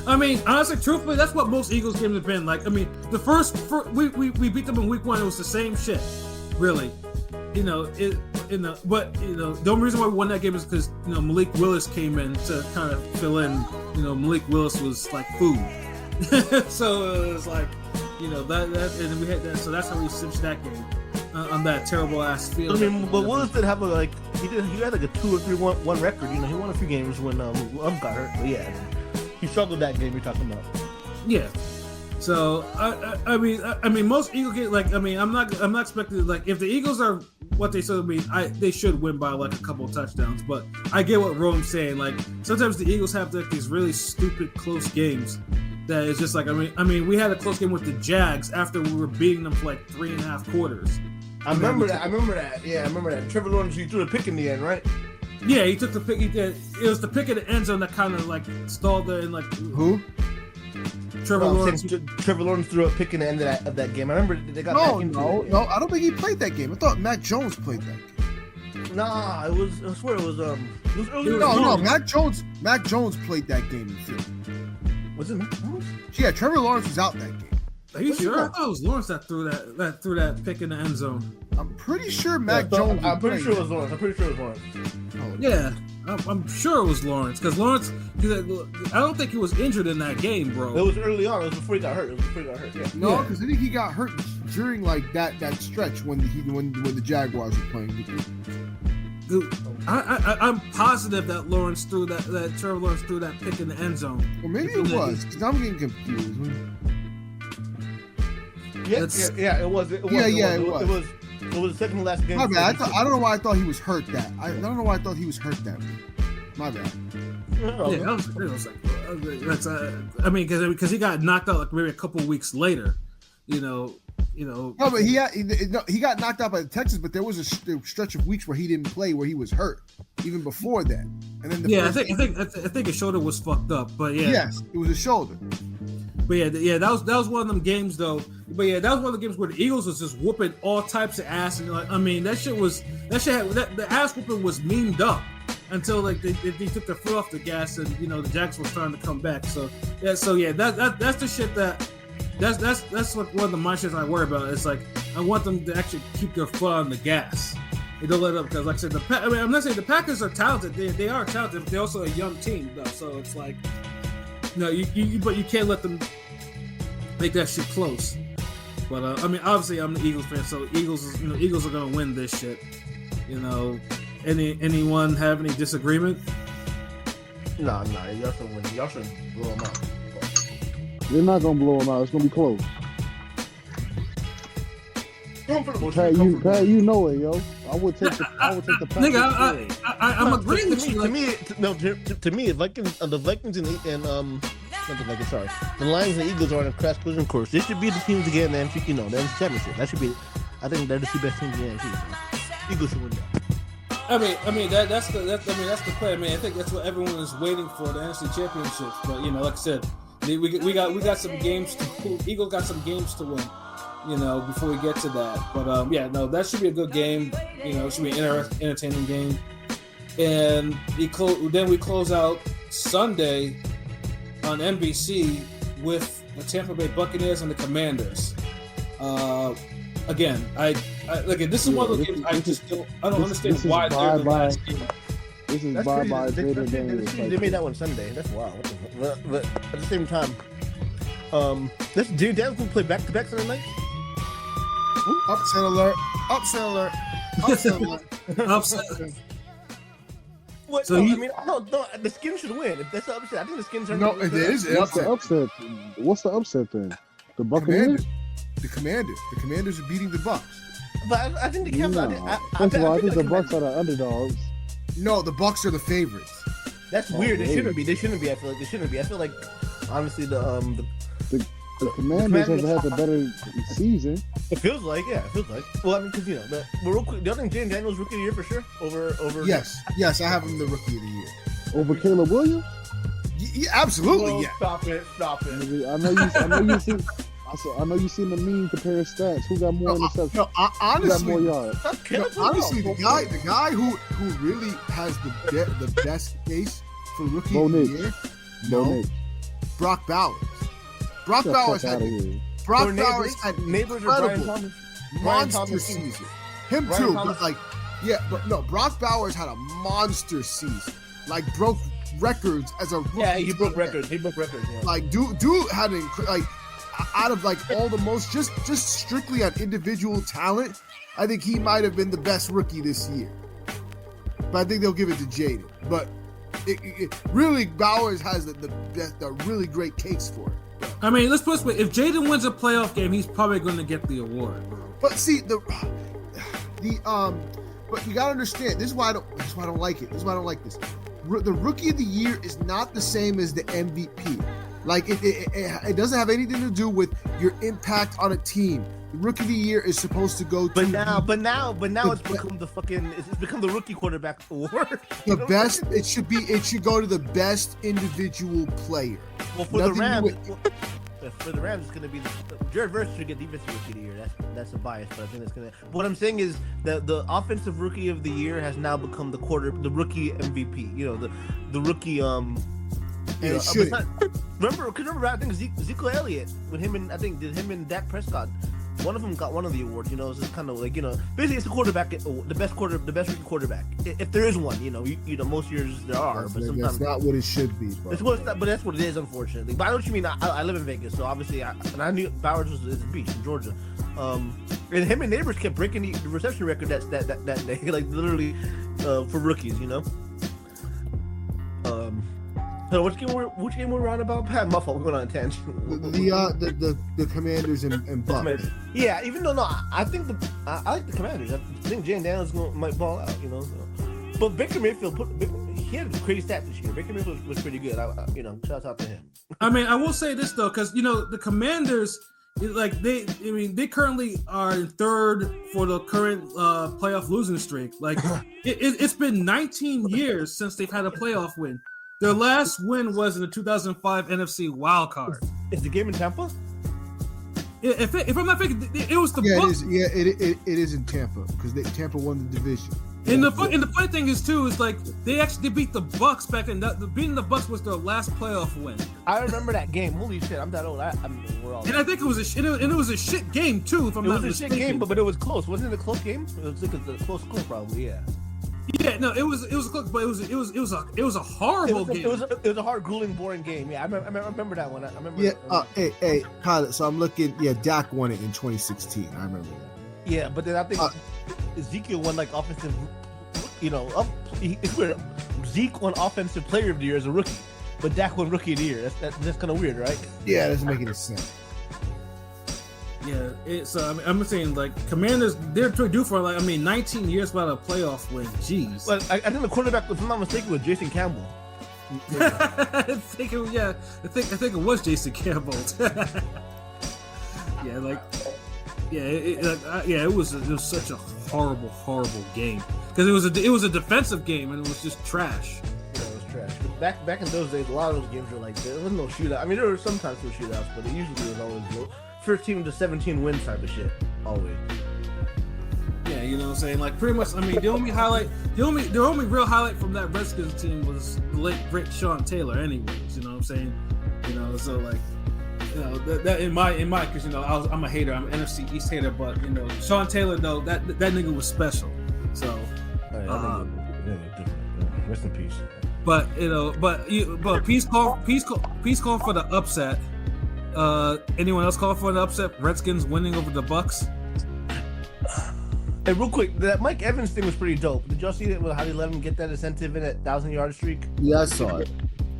I mean, honestly, truthfully, that's what most Eagles games have been. Like, I mean, the first we beat them in week 1. It was the same shit, really. But the only reason why we won that game is because Malik Willis came in to kind of fill in. Malik Willis was like food, so it was like that, and we had that. So that's how we cinched that game on that terrible ass field. I mean, but Willis did have he had like a 2 or 3-1 record. He won a few games when got hurt, but yeah. He struggled that game you're talking about. Yeah. So I mean, most Eagle games, like, I mean, I'm not expecting, like, if the Eagles are what they should be, they should win by like a couple of touchdowns. But I get what Rome's saying. Like, sometimes the Eagles have like these really stupid close games that is just like, I mean, we had a close game with the Jags after we were beating them for like 3.5 quarters. I remember that. Yeah, I remember that. Trevor Lawrence, he threw the pick in the end, right? Yeah, he took the pick. It was the pick at the end zone that kind of like stalled there and like who? Trevor Lawrence. Trevor Lawrence threw a pick in the end of that game. I remember they got No, I don't think he played that game. I thought Mac Jones played that game. Nah, I swear it was early. No, Mac Jones played that game in field. Was it Mac Jones? Yeah, Trevor Lawrence was out that game. Are you sure? I thought it was Lawrence that threw that pick in the end zone. I'm pretty sure Mac Jones. I'm pretty sure it was Lawrence. Oh, yeah, I'm sure it was Lawrence because Lawrence. I don't think he was injured in that game, bro. It was early on. It was before he got hurt. Yeah. No, because I think he got hurt during like that stretch when the Jaguars were playing. Dude, I'm positive that Lawrence threw that Trevor Lawrence threw that pick in the end zone. Well, maybe it was because I'm getting confused. Yeah, it was. It was the second to last game. My bad. I don't know why I thought he was hurt that. I don't know why I thought he was hurt that week. My bad. Yeah, it was like that's. I mean, because he got knocked out like maybe a couple weeks later. No, but he got knocked out by the Texans, but there was a stretch of weeks where he didn't play, where he was hurt, even before that. And then I think his shoulder was fucked up, but yeah. Yes, it was his shoulder. But yeah, that was one of them games though. But yeah, that was one of the games where the Eagles was just whooping all types of ass, and like, I mean, the ass whooping was memed up until like they took their foot off the gas, and the Jags were starting to come back. So that's the shit that's like one of the mindsets I worry about. It's like I want them to actually keep their foot on the gas. They don't let up because, like I said, I'm not saying the Packers are talented. They are talented, but they're also a young team though. So it's like. No, but you can't let them make that shit close. But I mean, obviously, I'm the Eagles fan, so Eagles are gonna win this shit. Anyone have any disagreement? Nah, y'all should win. Y'all should blow them out. They're not gonna blow them out. It's gonna be close. Pat, you know it, yo. I would take the Packers. Nigga, I'm agreeing with you. To me, the Vikings and the Lions and Eagles are on a crash collision course. They should be the teams to get in the NFC, the NFC Championship. That should be. I think they're the two best teams in the NFC. So Eagles should win that. I mean that's the play. I mean, I think that's what everyone is waiting for, the NFC Championship. But like I said, we got some games. Eagles got some games to win. Before we get to that. But that should be a good game. It should be an entertaining game. And then we close out Sunday on NBC with the Tampa Bay Buccaneers and the Commanders. Again, this is one of those games I don't understand why they're the last game. This is bye-bye. They made that one Sunday. That's wild. But at the same time, Dan's gonna play back-to-back Sunday night. Upset alert! Upset alert! Upset alert! Upset. What? So the Skins should win. If that's the upset, I think the Skins are. No, it is. What's the upset? What's the upset then? The Buccaneers. The Commanders are beating the Bucs. But I think the Commanders. First of all, I think the Bucs are the underdogs. No, the Bucs are the favorites. That's weird. They shouldn't be. I feel like they shouldn't be. I feel like honestly the The Commanders have had a better season. It feels like, yeah, it feels like. Well, I mean, because but real quick, the other thing, Jaden Daniels rookie of the year for sure. Over. Yes, I have him the rookie of the year. Over Caleb Williams? Yeah, absolutely. Oh, Yeah. Stop it. I know you seen the meme comparing stats. Who got more interceptions? No, Who got honestly, more yards? honestly, the guy who really has the best case for rookie Bo of the Nix. year, Bo no, Nix. Brock Bowers. Brock Get the Bowers fuck had outta here. Brock Bowers had neighbors or Brian incredible Thomas. monster season. Him Brian too, Thomas. but like, yeah, but no, Brock Bowers had a monster season. Like broke records as a rookie. Yeah, he broke tight end. records. He broke records. Yeah. Like dude had like out of like all the most just strictly on individual talent, I think he might have been the best rookie this year. But I think they'll give it to Jaden. But it really Bowers has the really great case for it. I mean, let's put it this way: if Jaden wins a playoff game, he's probably going to get the award, bro. But see but you gotta understand. This is why I don't like it. This is why I don't like this. The rookie of the year is not the same as the MVP. Like it doesn't have anything to do with your impact on a team. The rookie of the year is supposed to go to But now it's become it's become the rookie quarterback award. the best. It should go to the best individual player. Well, for Nothing the Rams, with- for the Rams, it's going to be Jared Verse should get defensive rookie of the year. That's a bias, but I think it's going to. What I'm saying is that the offensive rookie of the year has now become the rookie MVP. You know, the rookie. it should. Remember, I think Ezekiel Elliott with him and Dak Prescott. One of them got one of the awards. You know, it's kind of like, you know, basically it's the quarterback, the best rookie quarterback, if there is one. You know, most years there are, but sometimes that's not what it should be. Bro. but that's what it is, unfortunately. But I know what you mean. I live in Vegas, so obviously, I knew Bowers was at the beach in Georgia, and him and Neighbors kept breaking the reception record that day, like literally for rookies, you know. So which game we're on about? Pat, my fault. We're going on a tangent. The Commanders and Bucks. Yeah, even though I think I like the Commanders. I think Jaden Daniels might ball out, you know. So. But Baker Mayfield he had a crazy stat this year. Baker Mayfield was pretty good. Shout out to him. I mean, I will say this though, because the Commanders, they currently are in third for the current playoff losing streak. Like it's been 19 years since they've had a playoff win. Their last win was in the 2005 NFC wild card. Is the game in Tampa? If I'm not mistaken, it was the Bucks. It is in Tampa because Tampa won the division. And the funny thing is too is like they beat the Bucks back then. Beating the Bucks was their last playoff win. I remember that game. Holy shit, I'm that old. We're all. And I think it was a shit game too. If I'm not mistaken. It was a shit game, but it was close. Wasn't it a close game? It was like a close score, probably. Yeah. Yeah, no, it was close, but it was a horrible game. It was a hard, grueling, boring game. Yeah, I remember that one. I remember. Yeah. Hey, Kyle. So I'm looking. Yeah, Dak won it in 2016. I remember that. Yeah, but then I think Ezekiel won like offensive. Zeke won offensive player of the year as a rookie, but Dak won rookie of the year. That's kind of weird, right? Yeah, that's making it sense. Yeah, I'm saying like Commanders, they're due for 19 years without a playoff win. Jeez. But I think the quarterback, if I'm not mistaken, was Jason Campbell. I think it was Jason Campbell. It was such a horrible game because it was a defensive game and it was just trash. Yeah, it was trash. But back in those days, a lot of those games were like there was no shootout. I mean, there were sometimes no shootouts, but it usually was always low. 13 to 17 win type of shit, always. Yeah, you know what I'm saying? Like pretty much. I mean, the only real highlight from that Redskins team was the late great Sean Taylor. Anyways, you know what I'm saying? You know, so like, you know that in my because I'm a hater. I'm an NFC East hater, but Sean Taylor though that nigga was special. So, rest in peace. But peace call for the upset. Anyone else call for an upset? Redskins winning over the Bucks. Hey, real quick, that Mike Evans thing was pretty dope. Did y'all see that? How they let him get that incentive in at 1,000-yard streak? Yeah, I saw it.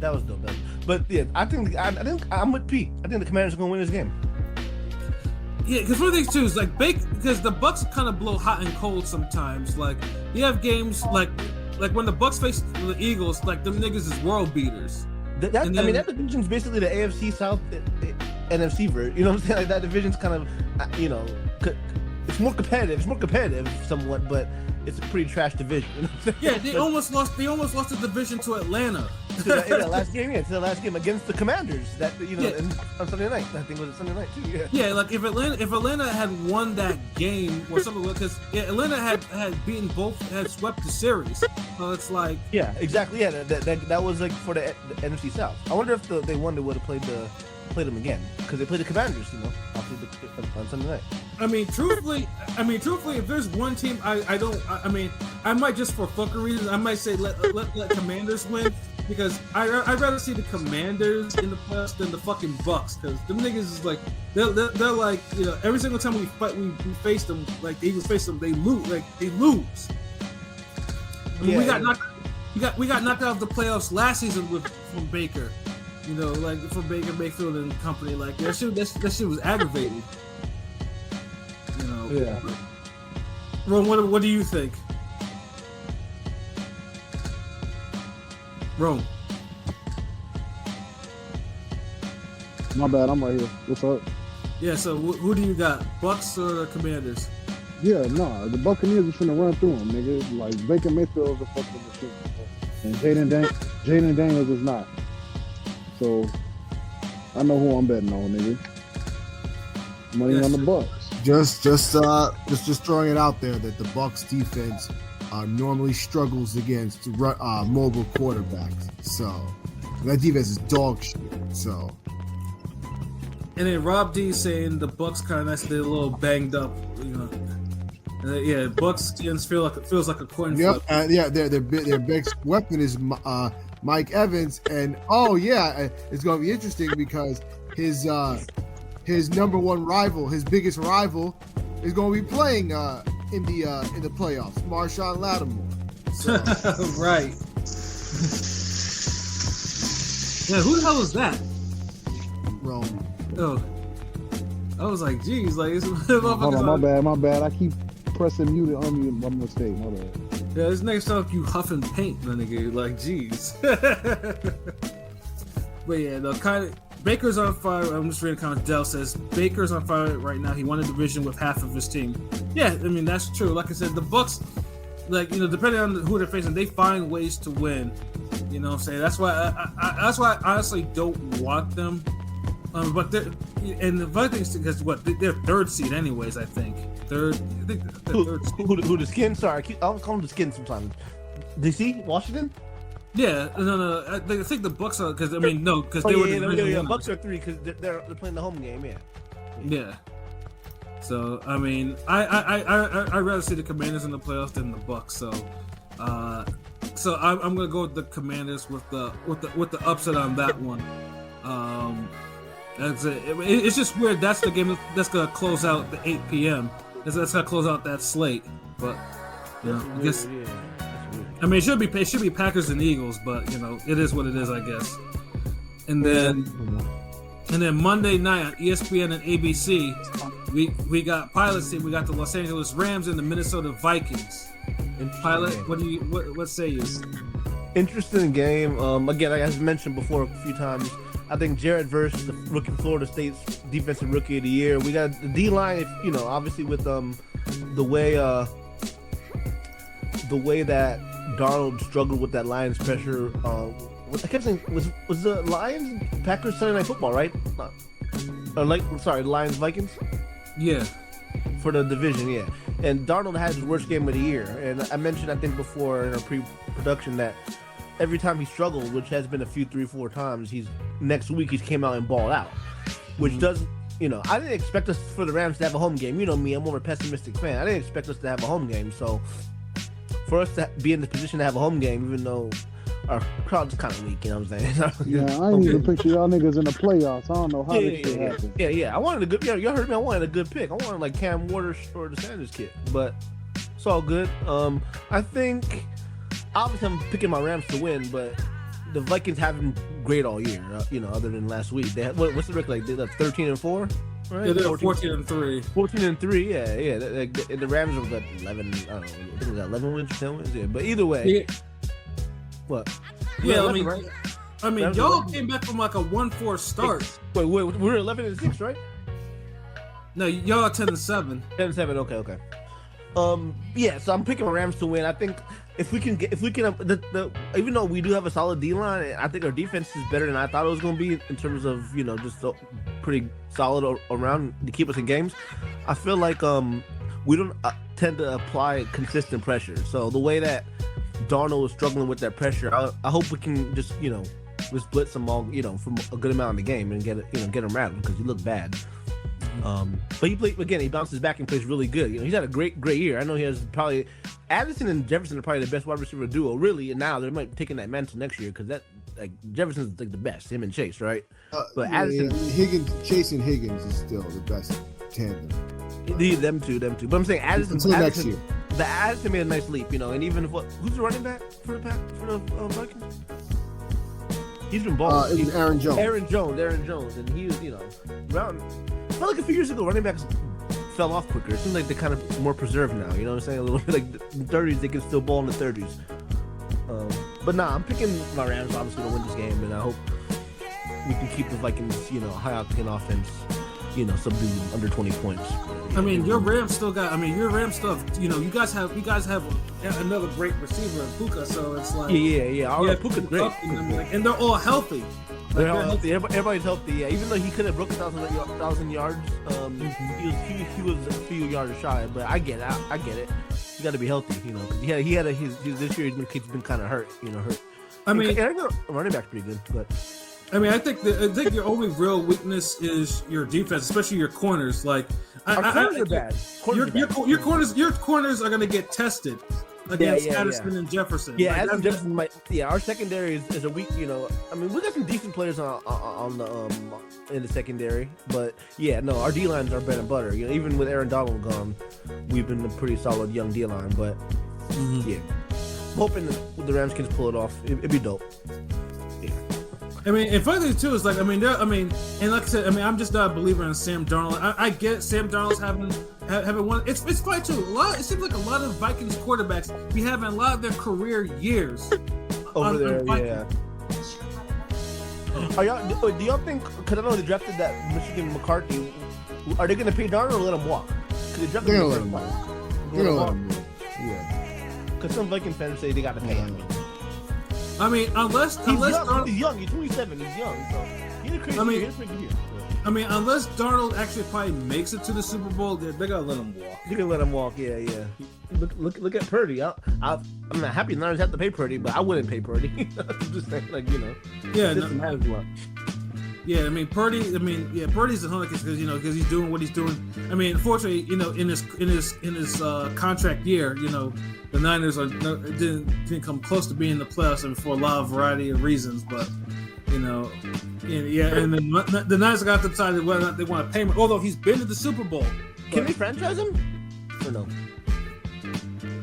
That was dope. But yeah, I think I'm with Pete. I think the Commanders are gonna win this game. Yeah, because one of the things too is like because the Bucks kind of blow hot and cold sometimes. Like you have games like when the Bucks face the Eagles, like them niggas is world beaters. I mean, that division's basically the AFC South, NFC version. You know what I'm saying? Like that division's kind of, it's more competitive. It's more competitive somewhat, but it's a pretty trash division. You know what I'm saying? Yeah, they almost lost the division to Atlanta. to the last game against the Commanders. That on Sunday night. I think it was Sunday night too. Yeah. Yeah, like if Atlanta had won that game or something, because Atlanta had swept the series, so it's like yeah, exactly. Yeah, that was like for the NFC South. I wonder if they won, they would have played them again because they played the Commanders, on Sunday night. I mean, truthfully, if there's one team I might just for fucker reasons, I might say let Commanders win. Because I'd rather see the Commanders in the playoffs than the fucking Bucks. Because them niggas is like they're like every single time we face them, like the Eagles face them, they lose. Like they lose. I mean, we got knocked out of the playoffs last season from Baker. Like from Baker Mayfield and company. Like that shit was aggravating. Yeah. Ron, what do you think? Rome. My bad, I'm right here. What's up? Yeah, so who do you got? Bucks or the Commanders? Yeah, the Buccaneers are finna run through them, nigga. Like Baker Mayfield is a fucking machine, and Jaden Daniels is not. So I know who I'm betting on, nigga. Money on the Bucks. Just throwing it out there that the Bucks defense normally struggles against mobile quarterbacks. So that defense is dog shit. So. And then Rob D saying the Bucks kind of they're a little banged up, Bucks skins feels like a coin flip. Yep, their big weapon is Mike Evans, and it's going to be interesting because his number one rival, his biggest rival, is going to be playing in the playoffs, Marshawn Lattimore. So. Right. Yeah, who the hell is that? Rome. Oh, I was like, geez, like it's hold on, my bad. I keep pressing mute and unmute. My mistake. My bad. Yeah, this next time you huffing paint, my nigga. Like, geez. But yeah, the kind of. Baker's on fire. I'm just reading comment. Dell says Baker's on fire right now. He won a division with half of his team. Yeah, I mean that's true. Like I said, the Bucks, depending on who they're facing, they find ways to win. You know what I'm saying? That's why I honestly don't want them. But the funny thing is because they're third seed anyways. I think third. Third seed. Who the Skins? Sorry, I'll call them the Skins sometimes. DC, Washington. Yeah, no. I think the Bucks are because they were the Bucks are 3 because they're playing the home game. Yeah. So I mean, I rather see the Commanders in the playoffs than the Bucks. So, I'm gonna go with the Commanders with the upset on that one. That's it. It's just weird. That's the game that's gonna close out the 8 p.m. That's gonna close out that slate. But I guess. Yeah. I mean, it should be Packers and Eagles, but it is what it is, I guess. And then Monday night on ESPN and ABC, we got Pilot's team. We got the Los Angeles Rams and the Minnesota Vikings. And Pilot, what say you? Interesting game. Again, like I mentioned before a few times, I think Jared Verse, the rookie Florida State's defensive rookie of the year. We got the D line, obviously with the way that Darnold struggled with that Lions pressure. I kept saying was the Lions Packers Sunday Night Football, right? Lions Vikings. Yeah, for the division, yeah. And Darnold had his worst game of the year. And I mentioned, I think before in our pre-production that every time he struggled, which has been 3-4 times, next week he came out and balled out, which doesn't. I didn't expect us for the Rams to have a home game. You know me, I'm more of a pessimistic fan. I didn't expect us to have a home game, so. For us to be in the position to have a home game, even though our crowd's kind of weak, you know what I'm saying? Yeah, I ain't even picture y'all niggas in the playoffs. I don't know how this shit happened. Yeah. I wanted a good. Y'all heard me. I wanted a good pick. I wanted like Cam Waters or the Sanders kid, but it's all good. I think obviously I'm picking my Rams to win, but the Vikings haven't been great all year. Other than last week, they had, what's the record? Like they're 13-4. Right? Yeah, they're 14-3. 14-3, yeah. The Rams have got 11. I don't know. I think we got 11 wins or 10 wins. Yeah, but either way, yeah. What? Yeah, I mean, right? I mean, y'all came back from like a 1-4 start. Wait, we're 11-6, right? No, y'all are 10-7. 10-7. Okay. Yeah. So I'm picking Rams to win. I think if we can even though we do have a solid D line, I think our defense is better than I thought it was going to be in terms of just pretty solid around to keep us in games. I feel like we don't tend to apply consistent pressure. So the way that Darnold was struggling with that pressure, I hope we can just just blitz him all from a good amount in the game and get him rattled because he looked bad. But he bounces back and plays really good. He's had a great year. I know he has probably Addison and Jefferson are probably the best wide receiver duo, really. And now they might be taking that mantle next year because Jefferson's like the best, him and Chase, right? But Addison, Chase and Higgins is still the best tandem. Them two. But I'm saying Addison until next year. The Addison made a nice leap, and even if who's the running back for the Vikings? He's been balling. It's Aaron Jones. And he was, around. I felt like a few years ago, running backs fell off quicker. It seems like they're kind of more preserved now. You know what I'm saying? A little bit like in the 30s, they can still ball in the 30s. But nah, I'm picking my Rams obviously to win this game, and I hope we can keep the Vikings, high octane offense, subdued under 20 points. I mean, your Rams still have, you guys have another great receiver in Puka, so it's like Yeah, Puka's great. And they're all healthy. They're all healthy. Everybody's healthy. Yeah, even though he could have broken 1,000 yards, he was a few yards shy. But I get it. You got to be healthy, because he had this year he's been kind of hurt, hurt. I mean, running back's pretty good, but. I mean, I think your only real weakness is your defense, especially your corners. Like, our corners are bad. Your corners are going to get tested against Addison and Jefferson. Yeah, Addison Jefferson might. Yeah, our secondary is a weak. I mean, we got some decent players on the in the secondary, but our D lines are bread and butter. Even with Aaron Donald gone, we've been a pretty solid young D line. But hoping that the Rams can just pull it off. It'd be dope. I mean, and funny thing too is like, and like I said, I'm just not a believer in Sam Darnold. I get Sam Darnold's having one. It's funny too. It seems like a lot of Vikings quarterbacks be having a lot of their career years over there. Yeah. Do y'all think? Because I know they drafted that Michigan McCarthy. Are they going to pay Darnold or let him walk? They're going to let him walk. They're going to let him walk. Yeah. Because some Viking fans say they got to pay him. I mean, unless Darnold, he's young. He's 27. He's young. So he's a crazy year. I mean, unless Darnold actually probably makes it to the Super Bowl, they're gonna let him walk. They're gonna let him walk. Yeah. Look at Purdy. I'm not happy the Niners have to pay Purdy, but I wouldn't pay Purdy. I'm just saying, Yeah. Yeah, I mean Purdy's a hundred because he's doing what he's doing. I mean, unfortunately, in his contract year, the Niners didn't come close to being in the playoffs, and for a lot of variety of reasons. But and then the Niners got to decide whether or not they want to pay him. Although he's been to the Super Bowl, can we franchise him or no?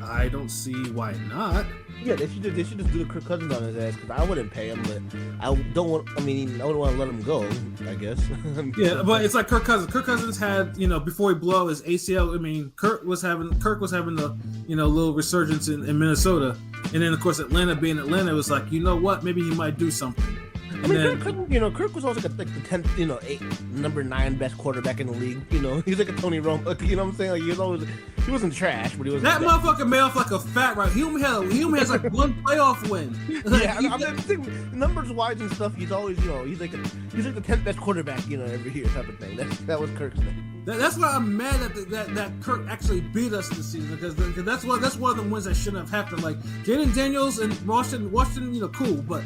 I don't see why not. Yeah, they should just do the Kirk Cousins on his ass because I wouldn't pay him, but I wouldn't want to let him go, I guess. Yeah, but it's like Kirk Cousins. Kirk Cousins had, before he blew out his ACL, I mean, Kirk was having the, little resurgence in Minnesota. And then, of course, Atlanta being Atlanta, it was like, you know what, maybe he might do something. I mean, Kirk was always like the 10th, number 9 best quarterback in the league. He's like a Tony Romo. You know what I'm saying? Like he wasn't trash, but he was. That motherfucker made off like a fat right. He only has like one playoff win. Numbers wise and stuff. He's always, he's like the 10th best quarterback, every year type of thing. That was Kirk's thing. That's why I'm mad that Kirk actually beat us this season because that's one of the wins that shouldn't have happened. Like Jaden Daniels and Washington, cool, but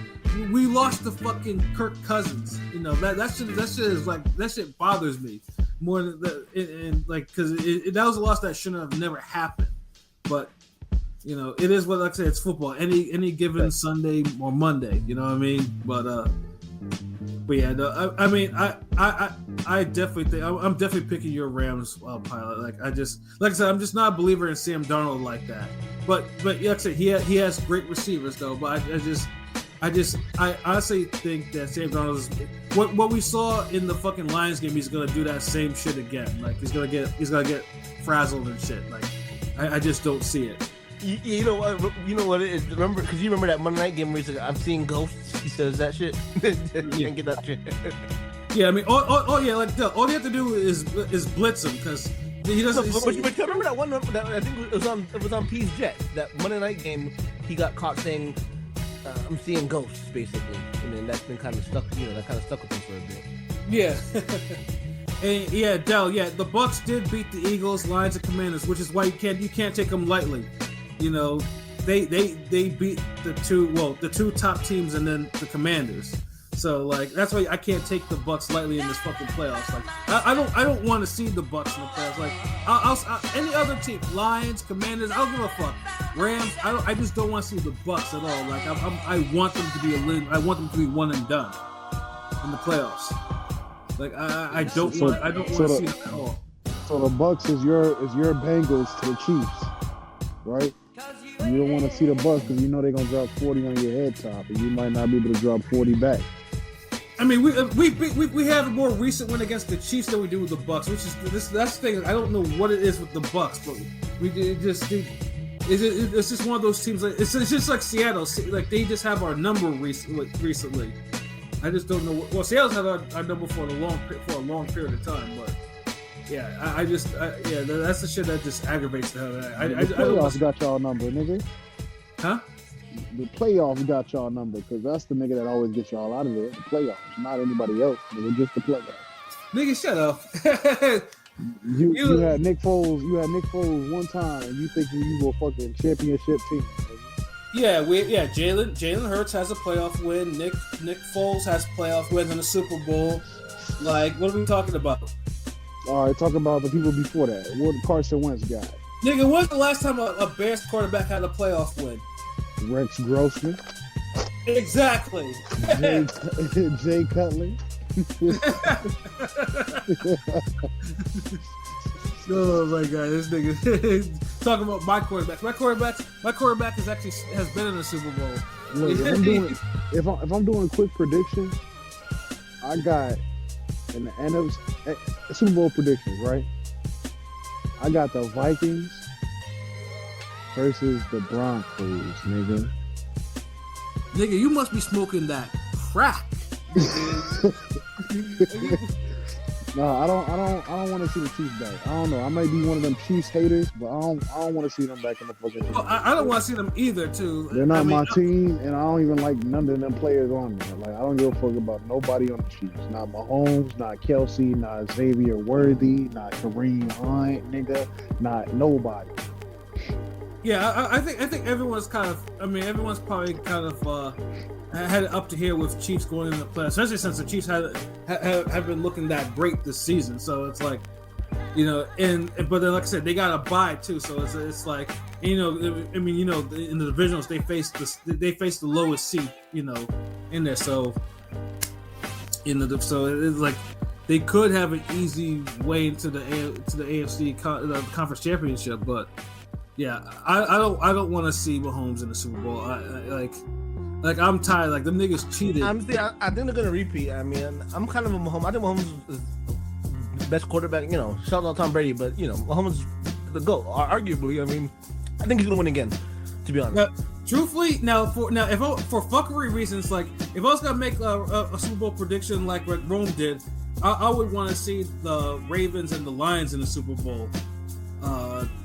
we lost to fucking Kirk Cousins. That shit is like that shit bothers me more than because that was a loss that shouldn't have never happened. But it is what, like I said, it's football. Any given Sunday or Monday, you know what I mean? But yeah, no, I definitely think I'm definitely picking your Rams pilot. Like I said, I'm just not a believer in Sam Darnold like that. But like I said, he has great receivers though. But I honestly think that Sam Darnold is what we saw in the fucking Lions game. He's gonna do that same shit again. Like he's gonna get frazzled and shit. Like I just don't see it. You know what? You know what it is. Remember, because you remember that Monday night game where he said, "I'm seeing ghosts." He says that shit. You can't get that shit. Yeah, I mean, all you have to do is blitz him because he doesn't. But remember that one that I think it was on P's Jet, that Monday night game. He got caught saying, "I'm seeing ghosts," basically, and then that's been kind of stuck. That kind of stuck with him for a bit. Yeah. And yeah, Dell. Yeah, the Bucks did beat the Eagles, Lions, and Commanders, which is why you can't take them lightly. They beat the two top teams and then the Commanders. So like that's why I can't take the Bucks lightly in this fucking playoffs. Like I don't want to see the Bucks in the playoffs. Like I'll any other team, Lions, Commanders, I don't give a fuck. Rams, I just don't want to see the Bucks at all. Like I want them to be I want them to be one and done in the playoffs. Like I don't want to see it at all. So the Bucks is your Bengals to the Chiefs, right? You don't want to see the Bucks because you know they're gonna drop 40 on your head top, and you might not be able to drop 40 back. I mean, we have a more recent win against the Chiefs than we do with the Bucks, which is that's the thing. I don't know what it is with the Bucks, but it's just one of those teams. Like it's just like Seattle. Like they just have our number recently. I just don't know. Well, Seattle's had our number for a long period of time, but yeah, that's the shit that just aggravates the hell out of me. The playoffs got y'all number, nigga. Huh? The playoffs got y'all number because that's the nigga that always gets y'all out of there. The playoffs, not anybody else. Nigga, just the playoffs. Nigga, shut up. you had Nick Foles. You had Nick Foles one time, and you thinking you were a fucking championship team. Yeah, Jalen Hurts has a playoff win. Nick Foles has playoff wins in the Super Bowl. Like, what are we talking about? All right, talk about the people before that. What Carson Wentz got? Nigga, when's the last time a Bears quarterback had a playoff win? Rex Grossman. Exactly. Jay Cutler. Oh my god, this nigga talking about my quarterback. My quarterback has been in the Super Bowl. Look, if I'm doing quick predictions, I got in the NFC Super Bowl predictions, right? I got the Vikings versus the Broncos, nigga. Nigga, you must be smoking that crack. No, I don't want to see the Chiefs back. I don't know. I might be one of them Chiefs haters, but I don't want to see them back in the fucking team. I don't want to see them either, too. They're not my team, and I don't even like none of them players on there. Like, I don't give a fuck about nobody on the Chiefs. Not Mahomes, not Kelsey, not Xavier Worthy, not Kareem Hunt, nigga, not nobody. Yeah, I think everyone's everyone's probably kind of had it up to here with Chiefs going into the playoffs, especially since the Chiefs have been looking that great this season. So it's like, but then like I said, they got a bye too. So it's like, in the divisionals they face the lowest seed, in there. So so it's like they could have an easy way into the AFC conference championship, but. Yeah, I don't want to see Mahomes in the Super Bowl. Like I'm tired. Like them niggas cheated. I think they're gonna repeat. I mean, I'm kind of a Mahomes. I think Mahomes is the best quarterback. Shout out Tom Brady, but Mahomes is the GOAT. Arguably, I mean, I think he's gonna win again. To be honest. Now, truthfully, for fuckery reasons, like if I was gonna make a Super Bowl prediction like Rome did, I would want to see the Ravens and the Lions in the Super Bowl.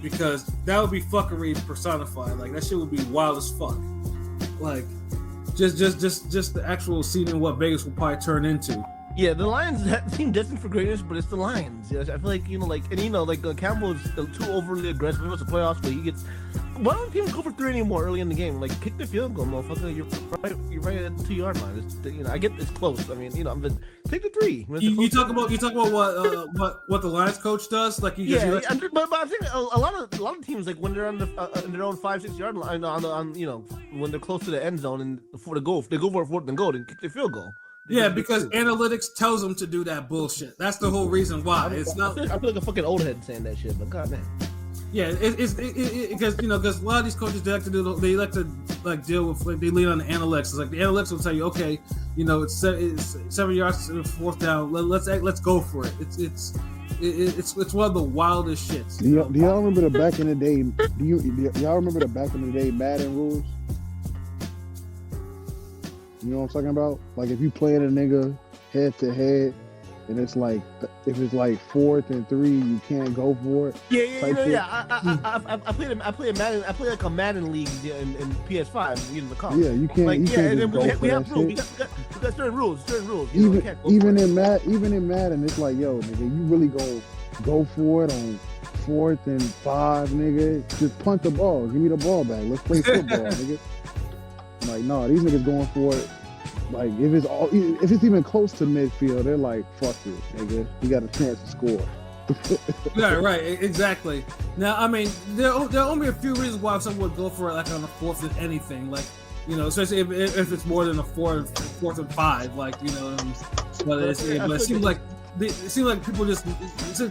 Because that would be fuckery personified. Like that shit would be wild as fuck. Like just the actual scene and what Vegas will probably turn into. Yeah, the Lions seem destined for greatness, but it's the Lions. Yeah, I feel like Campbell is too overly aggressive. It's the playoffs, but he gets. Why don't teams go for 3 anymore early in the game? Like kick the field goal, motherfucker. You're right at the 2-yard line. I get it's close. I mean, take the 3. You talk about what the Lions coach does. Like but I think a lot of teams, like when they're on in their own 5-6 yard line when they're close to the end zone and for the goal, if they go for a 4th and goal, then kick the field goal. Yeah, because analytics tells them to do that bullshit. That's the whole reason why. I feel like a fucking old head saying that shit, but goddamn. Yeah, it's because a lot of these coaches they like to deal with they lean on the analytics. It's like the analytics will tell you, okay, it's 7 yards to the 4th down. Let's go for it. It's one of the wildest shits. Do y'all remember the back in the day? Do y'all remember the back in the day Madden rules? You know what I'm talking about? Like if you playing a nigga head to head, and it's like if it's like 4th and 3, you can't go for it. Yeah. I play a Madden. I play like a Madden league in PS5. In the car. Yeah, you can't. Like you can't just go we for have that rules. shit. We got certain rules. You know, Even in Madden, it's like, yo, nigga, you really go for it on 4th and 5, nigga. Just punt the ball. Give me the ball back. Let's play football, nigga. Like, no, these niggas going for it. Like, if it's even close to midfield, they're like, fuck it, nigga. We got a chance to score. Yeah, right, exactly. Now, I mean, there are only a few reasons why someone would go for it, like on the 4th and anything, like, you know, especially if it's more than a 4th and 5, like, you know. But it seems like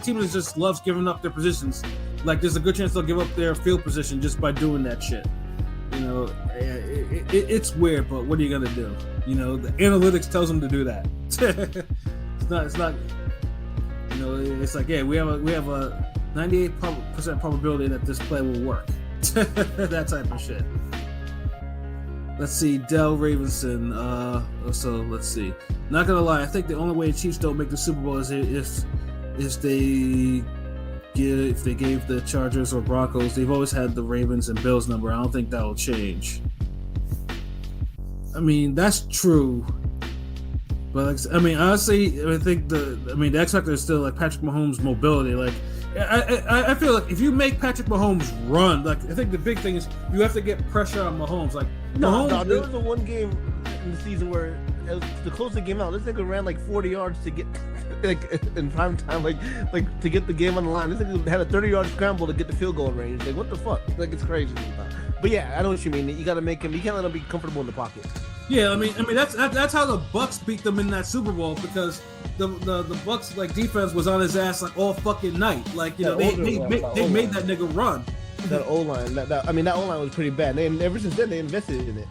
teams just loves giving up their positions. Like, there's a good chance they'll give up their field position just by doing that shit. You know, it's weird, but what are you gonna do? You know, the analytics tells them to do that. It's not. You know, it's like, yeah, we have a 98% probability that this play will work. That type of shit. Let's see, Dell Ravenson. So let's see. Not gonna lie, I think the only way Chiefs don't make the Super Bowl is if they gave the Chargers or Broncos. They've always had the Ravens and Bills number. I don't think that will change. I mean, that's true. But I mean, honestly, I think the X factor is still like Patrick Mahomes' mobility. Like, I feel like if you make Patrick Mahomes run, like, I think the big thing is you have to get pressure on Mahomes. Like, no, there was the one game in the season where to close the game out, this nigga ran like 40 yards to get like in prime time, like to get the game on the line. This nigga had a 30-yard scramble to get the field goal range. Like, what the fuck? Like, it's crazy. But yeah, I know what you mean. You got to make him. You can't let him be comfortable in the pocket. Yeah, I mean that's how the Bucks beat them in that Super Bowl, because the Bucks like defense was on his ass like all fucking night. Like, you know, they made that nigga run. That O line, that O line was pretty bad. Ever since then they invested in it.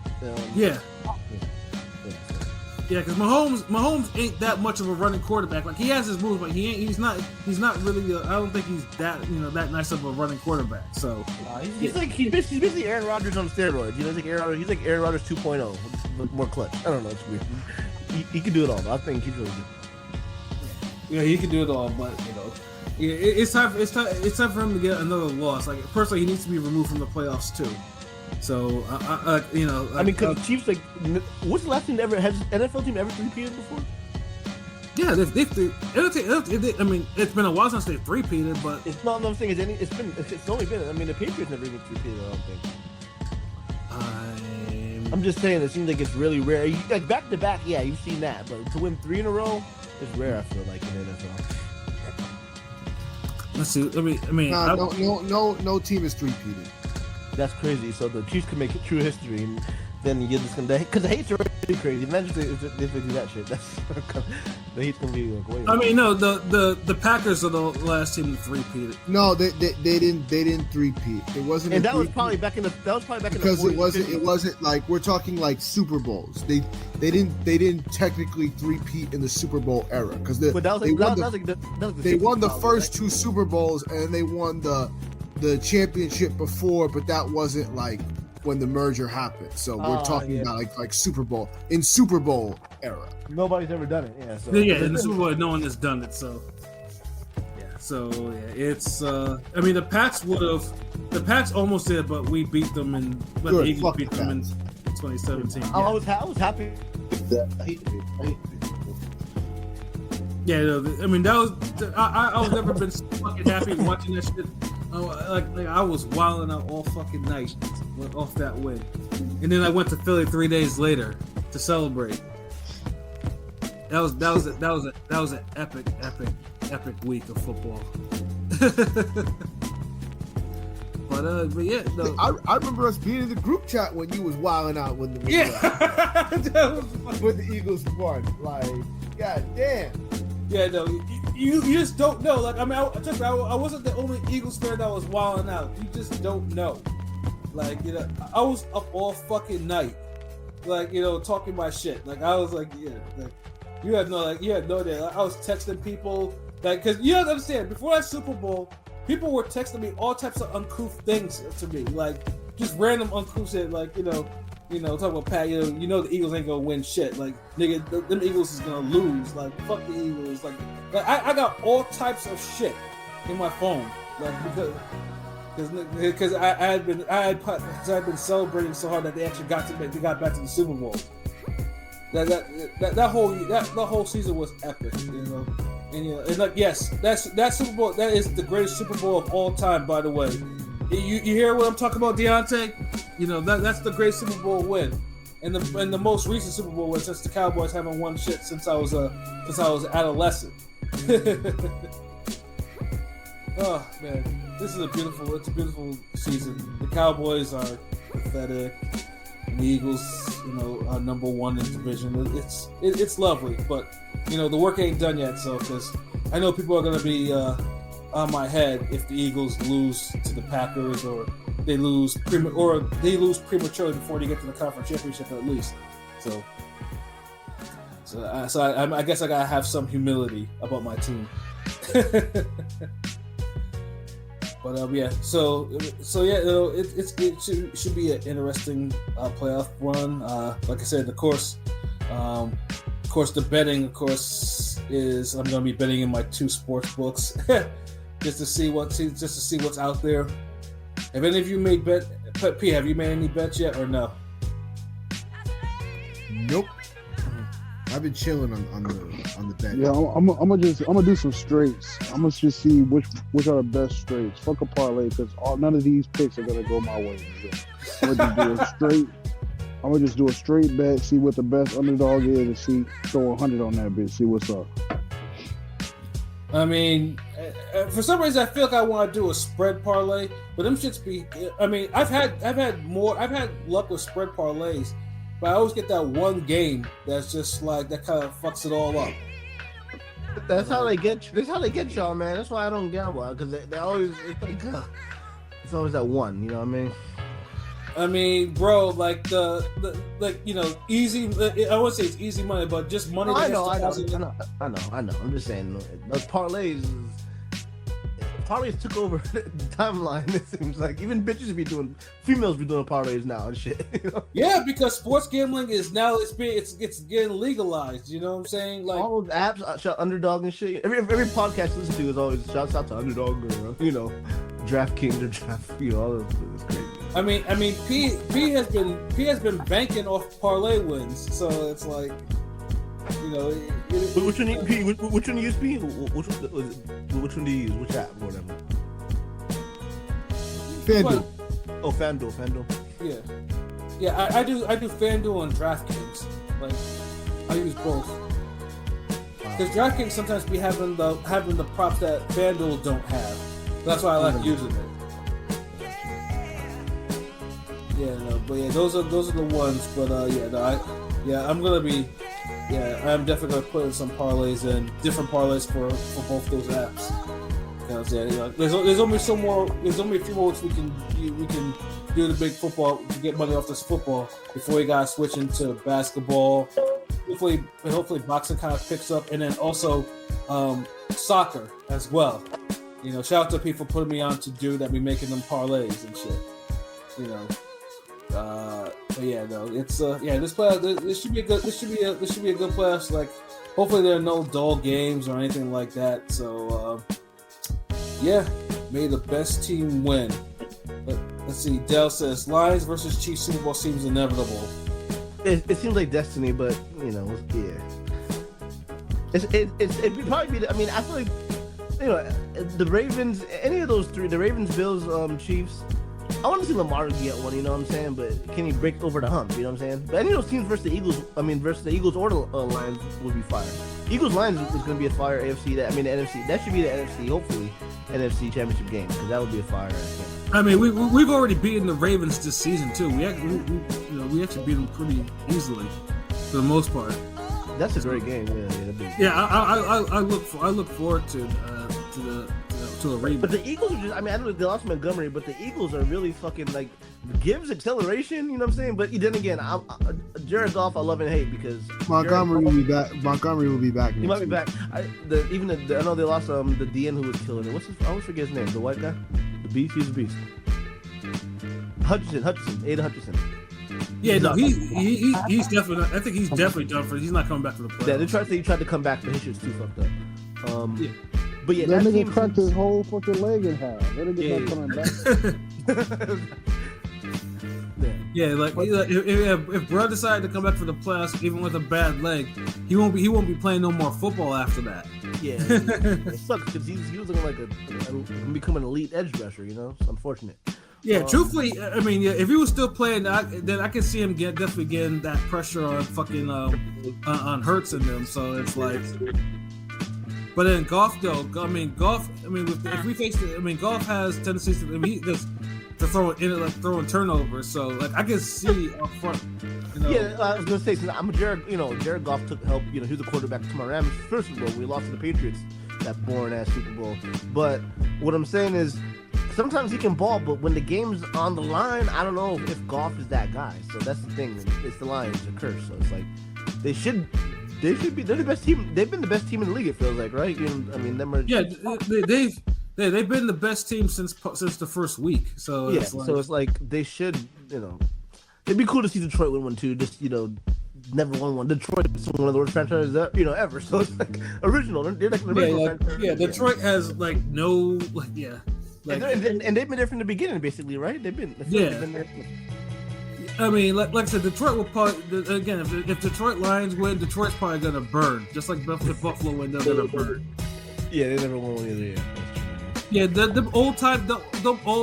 Yeah, because Mahomes ain't that much of a running quarterback. Like, he has his moves, but he's not really. I don't think he's that nice of a running quarterback. So he's basically Aaron Rodgers on steroids. You know, he's like Aaron Rodgers 2.0, but more clutch. I don't know. It's weird. He can do it all. But I think he's really good. Yeah, he can do it all, but you know, it's time for him to get another loss. Like, personally, he needs to be removed from the playoffs too. So, you know, I mean, because the Chiefs, like, what's the last team ever has NFL team ever three-peated before? Yeah, I mean, it's been a while since they've three-peated, but it's not. I'm saying it's only been. I mean, the Patriots never even three-peated. I don't think. I'm just saying, it seems like it's really rare. Like, back to back, yeah, you've seen that, but to win 3 in a row is rare. I feel like in the NFL. Let's see. I mean, no team is three-peated. That's crazy. So the Chiefs can make it true history, and then you get this because the hate's already crazy. Imagine if they do that shit. That's the hate's gonna be like way. I mean, no, the Packers are the last team to three-peat. No, they didn't three-peat. It wasn't. And that was probably back in the. Because it wasn't like, we're talking like Super Bowls. They didn't technically three-peat in the Super Bowl era, because they won the first 2 Super Bowls, and they won the championship before, but that wasn't like when the merger happened. So we're talking about like Super Bowl era. Nobody's ever done it. Yeah. So. Yeah, in the Super Bowl, no one has done it. So yeah. So yeah, it's. I mean, the Pats almost did, but we beat them, but the Eagles beat them in 2017. I was happy. I hate it. Yeah, no, I mean, that was. I was never been so fucking happy watching that shit. Like I was wilding out all fucking night off that win, and then I went to Philly 3 days later to celebrate. That was an epic week of football. But yeah, no. I remember us being in the group chat when you was wilding out with the Eagles won. Like, god damn. Yeah, no, you just don't know. Like, I mean, I wasn't the only Eagles fan that was wilding out. You just don't know. Like, you know, I was up all fucking night, like, you know, talking my shit. Like, I was like, yeah, like, you had no idea. Like, I was texting people Like, because you have to understand, before that Super Bowl, people were texting me all types of uncouth things to me, like just random uncouth shit, like talking about Pat, you know the Eagles ain't gonna win shit, like nigga, them Eagles is gonna lose, like fuck the Eagles, like I got all types of shit in my phone, like because I had been celebrating so hard that they actually got back to the Super Bowl. That whole season was epic, and like yes, that Super Bowl, that is the greatest Super Bowl of all time, by the way. You hear what I'm talking about, Deontay? That's the great Super Bowl win, and the most recent Super Bowl win since the Cowboys haven't won shit since I was adolescent. Oh man, it's a beautiful season. The Cowboys are pathetic. And the Eagles, are number one in the division. It's lovely, but the work ain't done yet. So, because I know people are gonna be on my head if the Eagles lose to the Packers, or they lose prematurely before they get to the conference championship at least. So I guess I gotta have some humility about my team. But yeah, so yeah, it should be an interesting playoff run. Like I said, of course, the betting, is I'm going to be betting in my 2 sports books just to see what's out there. Have any of you made bet? P, have you made any bets yet or no? Nope. I've been chilling on the bet. Yeah, I'm gonna do some straights. I'm gonna just see which are the best straights. Fuck a parlay, because none of these picks are gonna go my way. So I'm gonna just do a straight bet, see what the best underdog is, and throw 100 on that bitch, see what's up. I mean, for some reason I feel like I want to do a spread parlay, but them shits be. I mean, I've had luck with spread parlays. But I always get that one game that's just like that kind of fucks it all up. That's how they get you. That's how they get y'all, man. That's why I don't gamble, because they always it's always that one. You know what I mean? I mean, bro, like the easy. I wouldn't say it's easy money, but just money. I know. I'm just saying those parlays took over the timeline. It seems like even females be doing parlays now and shit. Yeah, because sports gambling is now it's getting legalized. You know what I'm saying? Like all those apps, Underdog and shit. Every podcast I listen to is always shouts out to Underdog or DraftKings or Draft. All of it's crazy. I mean, P has been banking off parlay wins, so it's like. Which one do you use, P? Which one do you use? Which app or whatever? FanDuel. Oh, FanDuel. Yeah. I do FanDuel and DraftKings. Like I use both. Because DraftKings sometimes be having the props that FanDuel don't have. That's why I like using it. Yeah, no, but yeah, those are the ones. But I'm gonna be. Yeah, I'm definitely gonna put in some parlays and different parlays for both those apps. Because there's only a few more weeks we can do the big football to get money off this football before we gotta switch into basketball. Hopefully boxing kind of picks up, and then also soccer as well. Shout out to people putting me on to do that. Be making them parlays and shit. But yeah, no, it's this playoff. This should be a good. This should be a good playoffs. Like, hopefully there are no dull games or anything like that. So, yeah, may the best team win. Let's see. Dell says Lions versus Chiefs Super Bowl seems inevitable. It seems like destiny, but yeah. It'd probably be. I mean, I feel like the Ravens. Any of those three, the Ravens, Bills, Chiefs. I want to see Lamar get one, you know what I'm saying? But can he break over the hump, you know what I'm saying? But any of those teams versus the Eagles, or the Lions would be fire. Eagles Lions is going to be a fire AFC. The NFC. That should be the NFC, hopefully, NFC championship game, because that would be a fire. I mean, we've already beaten the Ravens this season too. We actually beat them pretty easily for the most part. That's a great game. Yeah, I look forward to to a rebuild. But the Eagles are just, I mean, I know they lost Montgomery, but the Eagles are really fucking like, Gibbs acceleration, you know what I'm saying? But then again, Jared Goff, I love and hate because Montgomery will be back. Montgomery will be back. He might be back. I know they lost the DN who was killing it. I always forget his name. The white guy, the beast. He's a beast. Hutchinson, Aiden Hutchinson. Yeah, no, he's definitely. I think he's definitely done for. He's not coming back for the playoffs. Yeah, they tried to say he tried to come back, but his shit's too fucked up. Yeah. But yeah, that nigga team cracked his whole fucking leg in half. That nigga not coming back. Yeah, like if Bro decided to come back for the playoffs, even with a bad leg, he won't be playing no more football after that. Yeah, it sucks because he was looking like become an elite edge rusher. You know, it's unfortunate. Yeah, truthfully, I mean, if he was still playing, then I can see him definitely getting that pressure on fucking on Hurts and them. So it's like, but then Goff though, if we face it, Goff has tendencies to, to throwing turnovers. So like I can see up front. Yeah, I was gonna say since Jared Goff took help. He was the quarterback to my Rams first Super Bowl. We lost to the Patriots that boring ass Super Bowl. But what I'm saying is, sometimes he can ball, but when the game's on the line, I don't know if Goff is that guy. So that's the thing. It's the Lions, a curse. So it's like they're the best team. They've been the best team in the league. It feels like, right? They've been the best team since the first week. So yeah, it's like they should. It'd be cool to see Detroit win one too. Just never won one. Detroit is one of the worst franchises ever. So it's like original. They're like an original franchise. Yeah, Detroit has like no and they've been there from the beginning, basically, right? They've been there. I mean, like I said, Detroit will probably again. If Detroit Lions win, Detroit's probably gonna burn. Just like if Buffalo win, they're gonna burn. Yeah, they never won one either. Yeah. Yeah, the old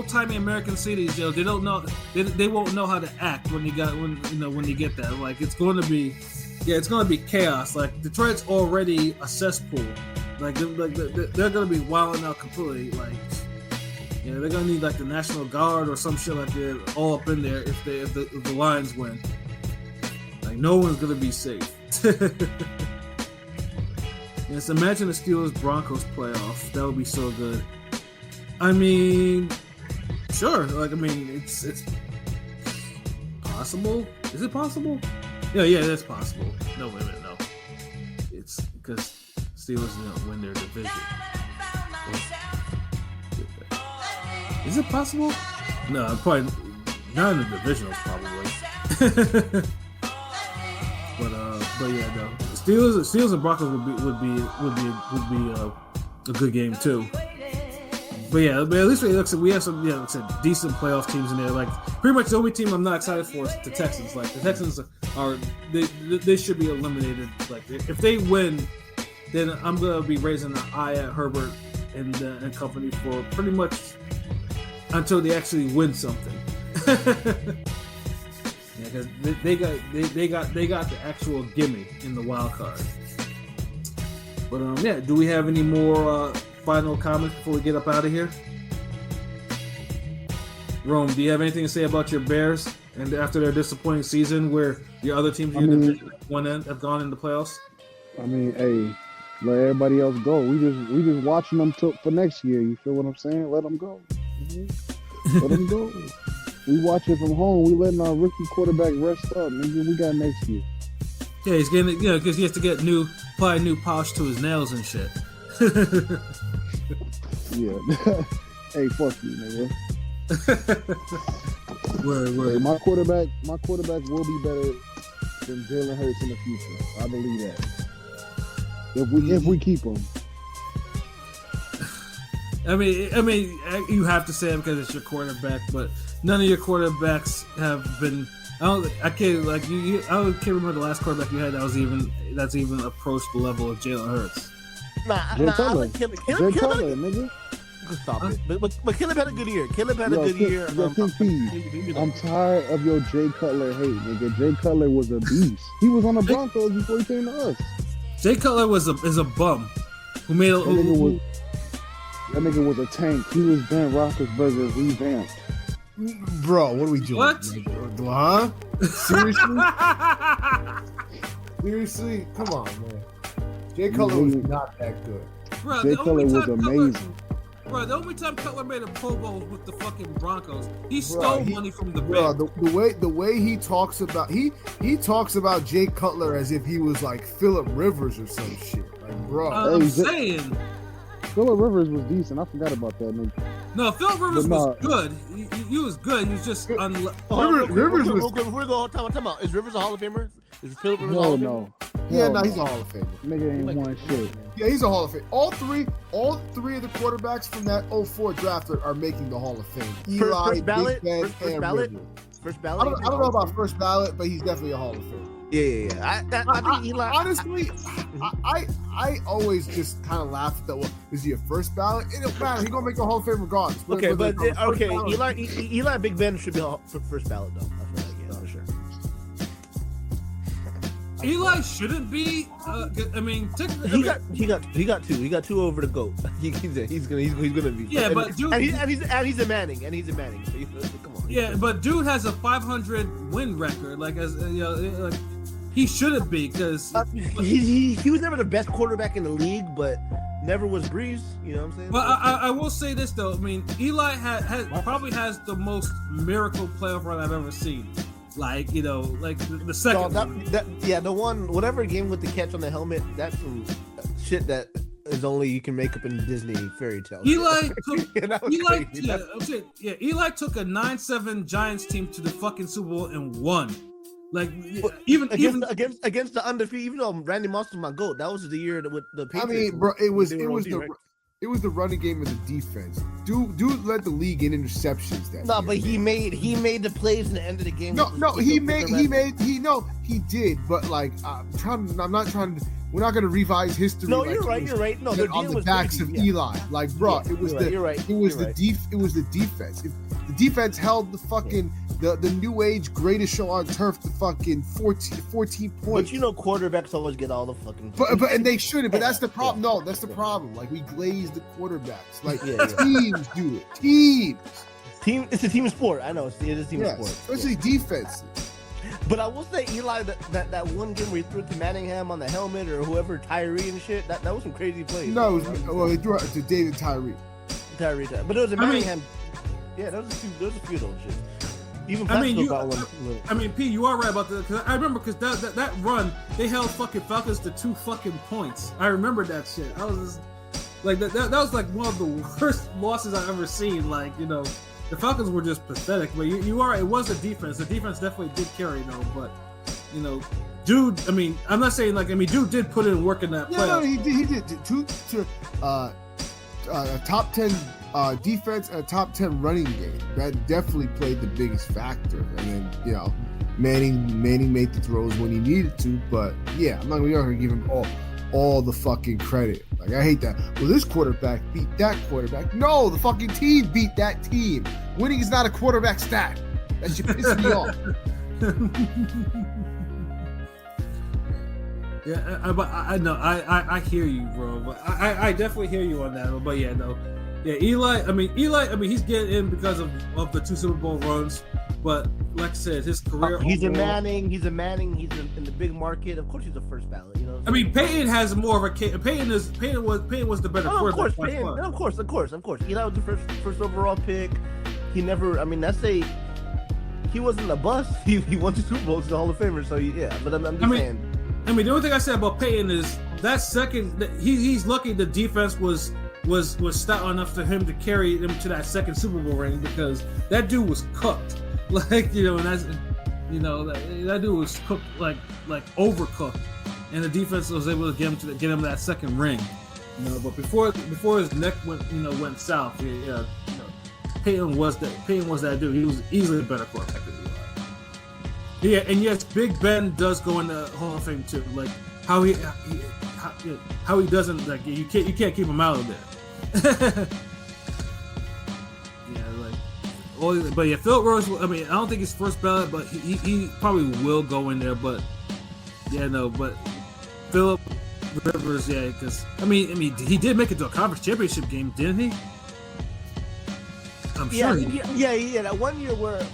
timey American cities, they don't know, they won't know how to act when you get that. Like it's going to be chaos. Like Detroit's already a cesspool. Like they're going to be wilding out completely. Like they're going to need like the National Guard or some shit like that all up in there if the Lions win. Like no one's going to be safe. Yes, imagine the Steelers Broncos playoff. That would be so good. I mean, sure. Like, I mean, it's possible. Is it possible? Yeah, that's possible. No, wait a minute, no. It's because Steelers didn't win their division. Is it possible? No, probably not in the divisionals, probably. but yeah, no. Steelers and Broncos would be a good game too. But yeah, at least we have some decent playoff teams in there. Like pretty much the only team I'm not excited for is the Texans. Like the Texans they should be eliminated. Like if they win, then I'm gonna be raising an eye at Herbert and company for pretty much until they actually win something. Because they got the actual gimme in the wild card. But do we have any more final comments before we get up out of here? Rome, do you have anything to say about your Bears and after their disappointing season, where your other teams in your division have gone into the playoffs? I mean, hey, let everybody else go. We just watching them for next year. You feel what I'm saying? Let them go. Let them go. We watch it from home. We letting our rookie quarterback rest up. Nigga, we got next year. Yeah, he's getting because he has to get apply new polish to his nails and shit. Yeah. Hey, fuck you, nigga. Word. Hey, my quarterback will be better than Jalen Hurts in the future. I believe that. If we keep him. I mean, you have to say it because it's your quarterback, but none of your quarterbacks have been. I can't remember the last quarterback you had that's even approached the level of Jalen Hurts. I like Caleb, nigga. Stop it. But Caleb had a good year. I'm tired of your Jay Cutler hate, nigga. Jay Cutler was a beast. He was on the Broncos before he came to us. Jay Cutler is a bum who made that nigga was a tank. He was Ben Roethlisberger revamped. Bro, what are we doing? What? Huh? Seriously? Seriously? Come on, man. Jay Cutler was not that good. Bro, Jay Cutler was amazing. Bro, the only time Cutler made a Pro Bowl was with the fucking Broncos. He stole money from the bro, bank. the way he talks about he talks about Jay Cutler as if he was like Phillip Rivers or some shit. Like, bro, I'm saying. Phillip Rivers was decent. I forgot about that nigga. No, Phillip Rivers was good. He was good. He was just Rivers was. Before we go, time out. Is Rivers a Hall of Famer? Is Phillip Rivers a Hall of Famer? No. Yeah, no, he's a Hall of Famer. Nigga ain't won shit. Yeah, he's a Hall of Fame. All three of the quarterbacks from that 04 draft are making the Hall of Fame. Eli, first ballot, Big Ben, first and ballot, Rivers. first ballot. I don't know about first ballot, but he's definitely a Hall of Fame. Yeah. I think Eli. Honestly, I always just kind of laugh at that. Well, is he a first ballot? It don't matter. He's gonna make the Hall of Fame regardless. Okay, but Eli Big Ben should be first ballot though. I feel like, yeah, for sure. Eli shouldn't be. I mean, he got two. He got two over the GOAT. He's gonna be. Yeah, but dude, and he's a Manning. So come on. Yeah, but dude has a 500 win record. Like like he shouldn't be because he was never the best quarterback in the league, but never was Breeze. You know what I'm saying? But I will say this though. I mean, Eli probably has the most miracle playoff run I've ever seen. Like, like the second the one, whatever game with the catch on the helmet, that's some shit that is only you can make up in Disney fairy tales. Eli took Eli took a 9-7 Giants team to the fucking Super Bowl and won. Like even against the undefeated, even though Randy Moss was my GOAT, that was the year with the Patriots. I mean, bro, it was the running game of the defense. Dude led the league in interceptions. But he made the plays in the end of the game. He did. But like, we're not gonna revise history. No, you're right. No, on the backs of Eli. Like, bro, it was the defense. If the defense held the fucking the new age greatest show on turf to fucking 14 points. But quarterbacks always get all the fucking. But and they shouldn't. But that's the problem. No, that's the problem. Like, we glaze the quarterbacks. Like teams do it. Teams. It's a team sport. I know. It is a team sport. Especially defense. But I will say, Eli, that one game where he threw it to Manningham on the helmet or whoever, Tyree and shit, that was some crazy plays. No, he threw it to David Tyree. But it was a Manningham. Yeah, those are a few of those shit. Even got one. I mean, P, you are right about that. Cause I remember that run, they held fucking Falcons to 2 fucking points. I remember that shit. I was just, like that was like one of the worst losses I've ever seen. Like, the Falcons were just pathetic. But you are right. It was the defense. The defense definitely did carry though. But dude. I mean, I'm not saying dude did put in work in that playoff. No, he did. A top 10 defense and a top 10 running game. That definitely played the biggest factor. And then Manning made the throws when he needed to. But yeah, I'm not gonna give him all the fucking credit. Like, I hate that. Well, this quarterback beat that quarterback. No, the fucking team beat that team. Winning is not a quarterback stat. That shit pisses me off. Yeah, but I know I hear you, bro. But I definitely hear you on that. But yeah, no, yeah, Eli. I mean, he's getting in because of the 2 Super Bowl runs. But like I said, his career. He's a Manning. He's in the big market. Of course, he's a first ballot. I mean, Peyton has more of a Peyton was the better quarterback. Of course. Eli was the first overall pick. He never. I mean, he wasn't a bust. He won 2 Super Bowls, the Hall of Famer. So yeah, but I'm just saying. I mean, the only thing I said about Peyton is that second. He's lucky the defense was stout enough for him to carry him to that second Super Bowl ring, because that dude was cooked. Like, and that's that dude was cooked like overcooked, and the defense was able to get him that second ring. But before his neck went south, Peyton was that dude. He was easily a better quarterback than Eli. Yeah, and yes, Big Ben does go in the Hall of Fame too. Like how he doesn't, like, you can't keep him out of there. But yeah, Phillip Rivers. I mean, I don't think he's first ballot, but he probably will go in there. But but Phillip Rivers, yeah, because I mean, he did make it to a conference championship game, didn't he? I'm sure. Yeah. That one year where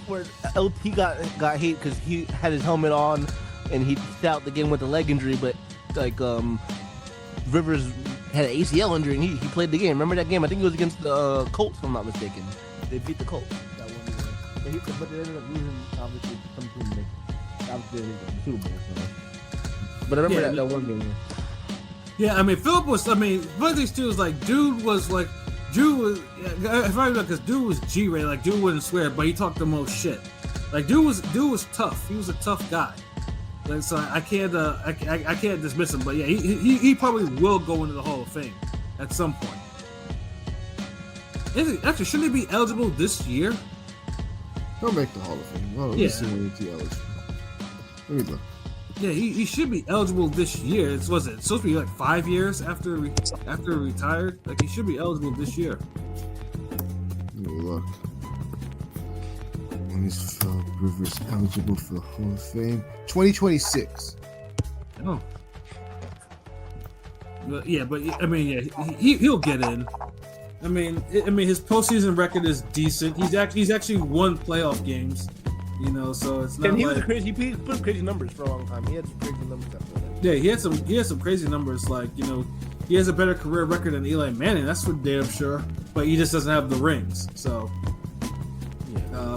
LT got hate because he had his helmet on and he out the game with a leg injury, but like Rivers had an ACL injury and he played the game. Remember that game? I think it was against the Colts, if I'm not mistaken. They beat the Colts that one year. But they ended up losing, obviously, some team. Obviously, they didn't get the Super Bowl. So. But I remember that one game. Yeah, I mean, Philip was. I mean, one of these two was like, dude was. If I remember, because dude was G-rated, like dude wouldn't swear, but he talked the most shit. Like dude was tough. He was a tough guy. Like, so I can't dismiss him. But yeah, he probably will go into the Hall of Fame at some point. Actually, shouldn't he be eligible this year? He'll make the Hall of Fame. Oh, let me see when he's eligible. Let me look. Yeah, he should be eligible this year. It's supposed to be like 5 years after he retired. Like he should be eligible this year. Let me look. When is Philip Rivers eligible for the Hall of Fame? 2026. Oh. But he'll get in. I mean, his postseason record is decent. He's actually won playoff games. You know, so it's not. And he like, was crazy. He put crazy numbers for a long time. He had some crazy numbers after that. Yeah, he had some crazy numbers. Like, you know, he has a better career record than Eli Manning. That's for damn sure. But he just doesn't have the rings. So,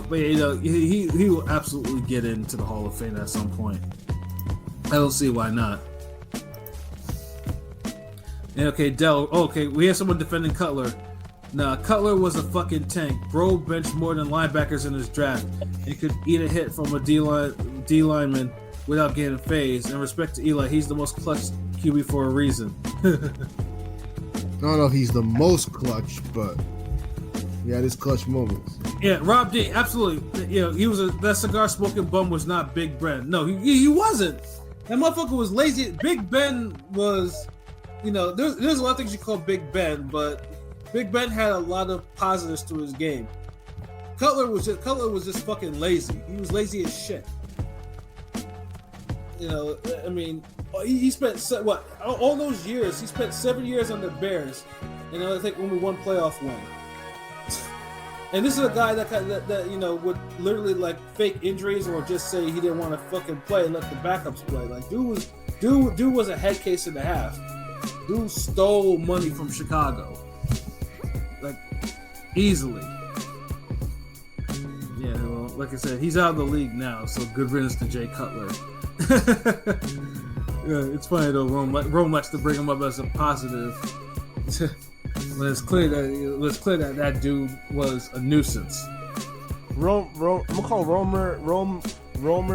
but yeah, you know, he will absolutely get into the Hall of Fame at some point. I don't see why not. And okay, Dell. Okay, we have someone defending Cutler. Nah, Cutler was a fucking tank. Bro benched more than linebackers in his draft. He could eat a hit from a D lineman without getting phased. And respect to Eli, he's the most clutch QB for a reason. I don't know if he's the most clutch, but he had his clutch moments. Yeah, Rob D, absolutely. You know, that cigar smoking bum was not Big Ben. No, he wasn't. That motherfucker was lazy. Big Ben was, you know, there's a lot of things you call Big Ben, but Big Ben had a lot of positives to his game. Cutler was just fucking lazy. He was lazy as shit. You know, I mean, he spent all those years. He spent 7 years on the Bears, and I think only one playoff win. And this is a guy that you know would literally like fake injuries or just say he didn't want to fucking play and let the backups play. Like dude was a head case and a half. Dude stole money from Chicago. Like, easily. Yeah, well, like I said, he's out of the league now, so good riddance to Jay Cutler. Yeah, it's funny though, Rome likes to bring him up as a positive. But it's clear that that dude was a nuisance. I'm gonna call Romer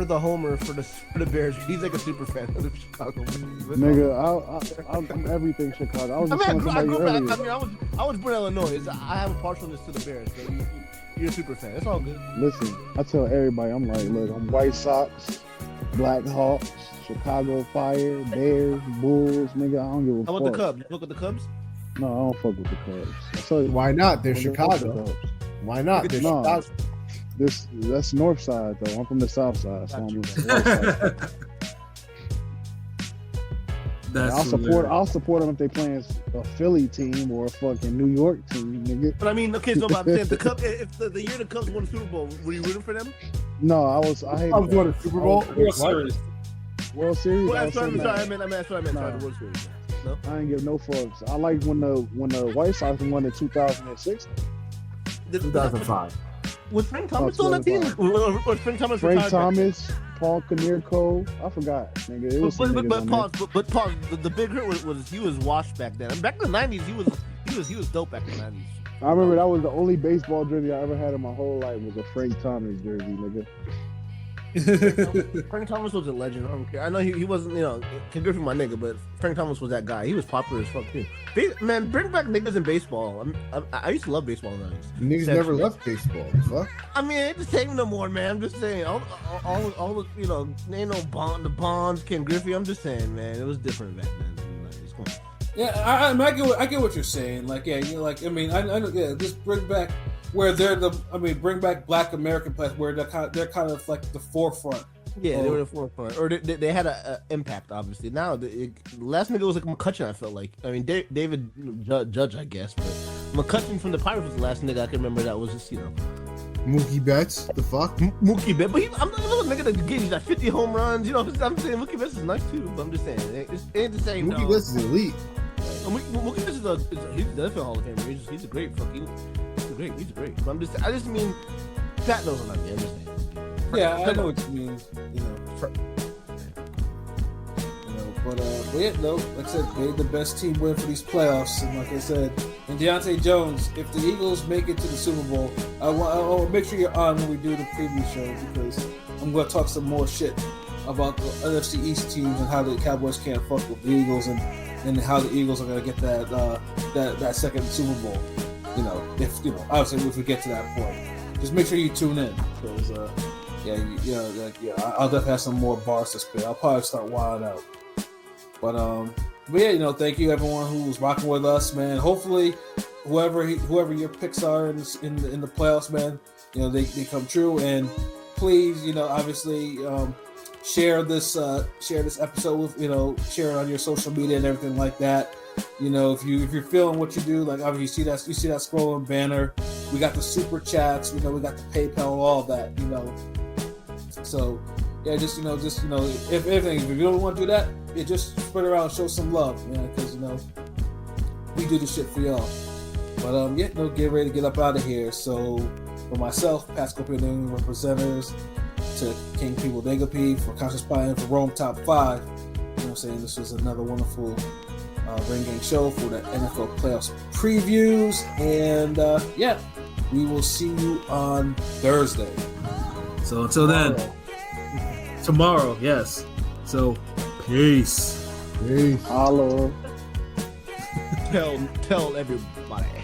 the homer for the Bears. He's like a super fan of the Chicago Bears. Nigga, I'm everything Chicago. I was just telling somebody earlier. I was born in Illinois. So I have a partialness to the Bears. But you're a super fan. That's all good. Listen, I tell everybody, I'm like, look, I'm White Sox, Black Hawks, Chicago Fire, Bears, Bulls, nigga. I don't give a fuck. How about the Cubs? You look at the Cubs? No, I don't fuck with the Cubs. So why not? They're Chicago. Why not? They're Chicago. That's North Side though. I'm from the South Side, so I'm North Side. I'll support them if they playing a Philly team or a fucking New York team, nigga. But I mean, okay, so I'm saying the Cubs. If the year the Cubs won the Super Bowl, were you rooting for them? No, I hated going to Super Bowl. World Series. Well, that's what I meant. Sorry, the World Series. No? I ain't give no fucks. I like when the White Sox won in 2006. 2005. Was Frank Thomas on that team? Or Frank Thomas? Frank Thomas, Paul Konerko. I forgot, nigga. It was but pause. The big hurt was he was washed back then. Back in the '90s, he was dope back in the '90s. I remember that was the only baseball jersey I ever had in my whole life was a Frank Thomas jersey, nigga. Frank Thomas was a legend. I don't care. I know he wasn't, you know, Ken Griffey my nigga, but Frank Thomas was that guy. He was popular as fuck too. Man, bring back niggas in baseball. I used to love baseball in the 90s. Niggas never left baseball. Fuck. I mean, it just ain't no more, man. I'm just saying. All the, you know, ain't no the Bonds, Ken Griffey. I'm just saying, man, it was different back then. Come on. Yeah, I get what you're saying. Like, yeah, you know, like, I mean, I know, yeah, just bring back where bring back Black American players where they're kind of like the forefront. Yeah, they were the forefront, or they had an impact. Obviously, now the last nigga was like McCutcheon. I felt like, I mean, David Judge, I guess, but McCutcheon from the Pirates was the last nigga I can remember that was just, you know, Mookie Betts, the fuck? Mookie Betts, but I'm not a nigga that gives you like 50 home runs. You know, I'm saying Mookie Betts is nice too, but I'm just saying it ain't the same. Mookie Betts is elite. Mookie Betts he's the NFL Hall of Famer. He's a great fucking. He's great. But I just mean, Pat knows what I mean. I'm just saying. Yeah, I know what you mean. But yeah, no, like I said, made the best team win for these playoffs, and like I said, and Deontay Jones, if the Eagles make it to the Super Bowl, I want make sure you're on when we do the preview show, because I'm going to talk some more shit about the NFC East teams and how the Cowboys can't fuck with the Eagles, and how the Eagles are going to get that second Super Bowl. If obviously if we get to that point, just make sure you tune in, because I'll definitely have some more bars to spit. I'll probably start wilding out. But yeah, thank you everyone who was rocking with us, man. Hopefully, whoever your picks are in the playoffs, man, they come true. And please, obviously, share this episode with share it on your social media and everything like that. If you're feeling what you do, like obviously you see that scrolling banner. We got the super chats, we got the PayPal, all of that, So yeah, just if anything, if you don't want to do that, just spread around, show some love, because we do this shit for y'all. But get ready to get up out of here. So for myself, Pascal P, the representatives, to King P, Bodega P, for Conscious Pie, and for Rome Top 5. I'm saying this was another wonderful Ring Gang show for the NFL playoffs previews, and we will see you on Thursday. So until then, tomorrow, yes. So peace. Holla. Tell everybody.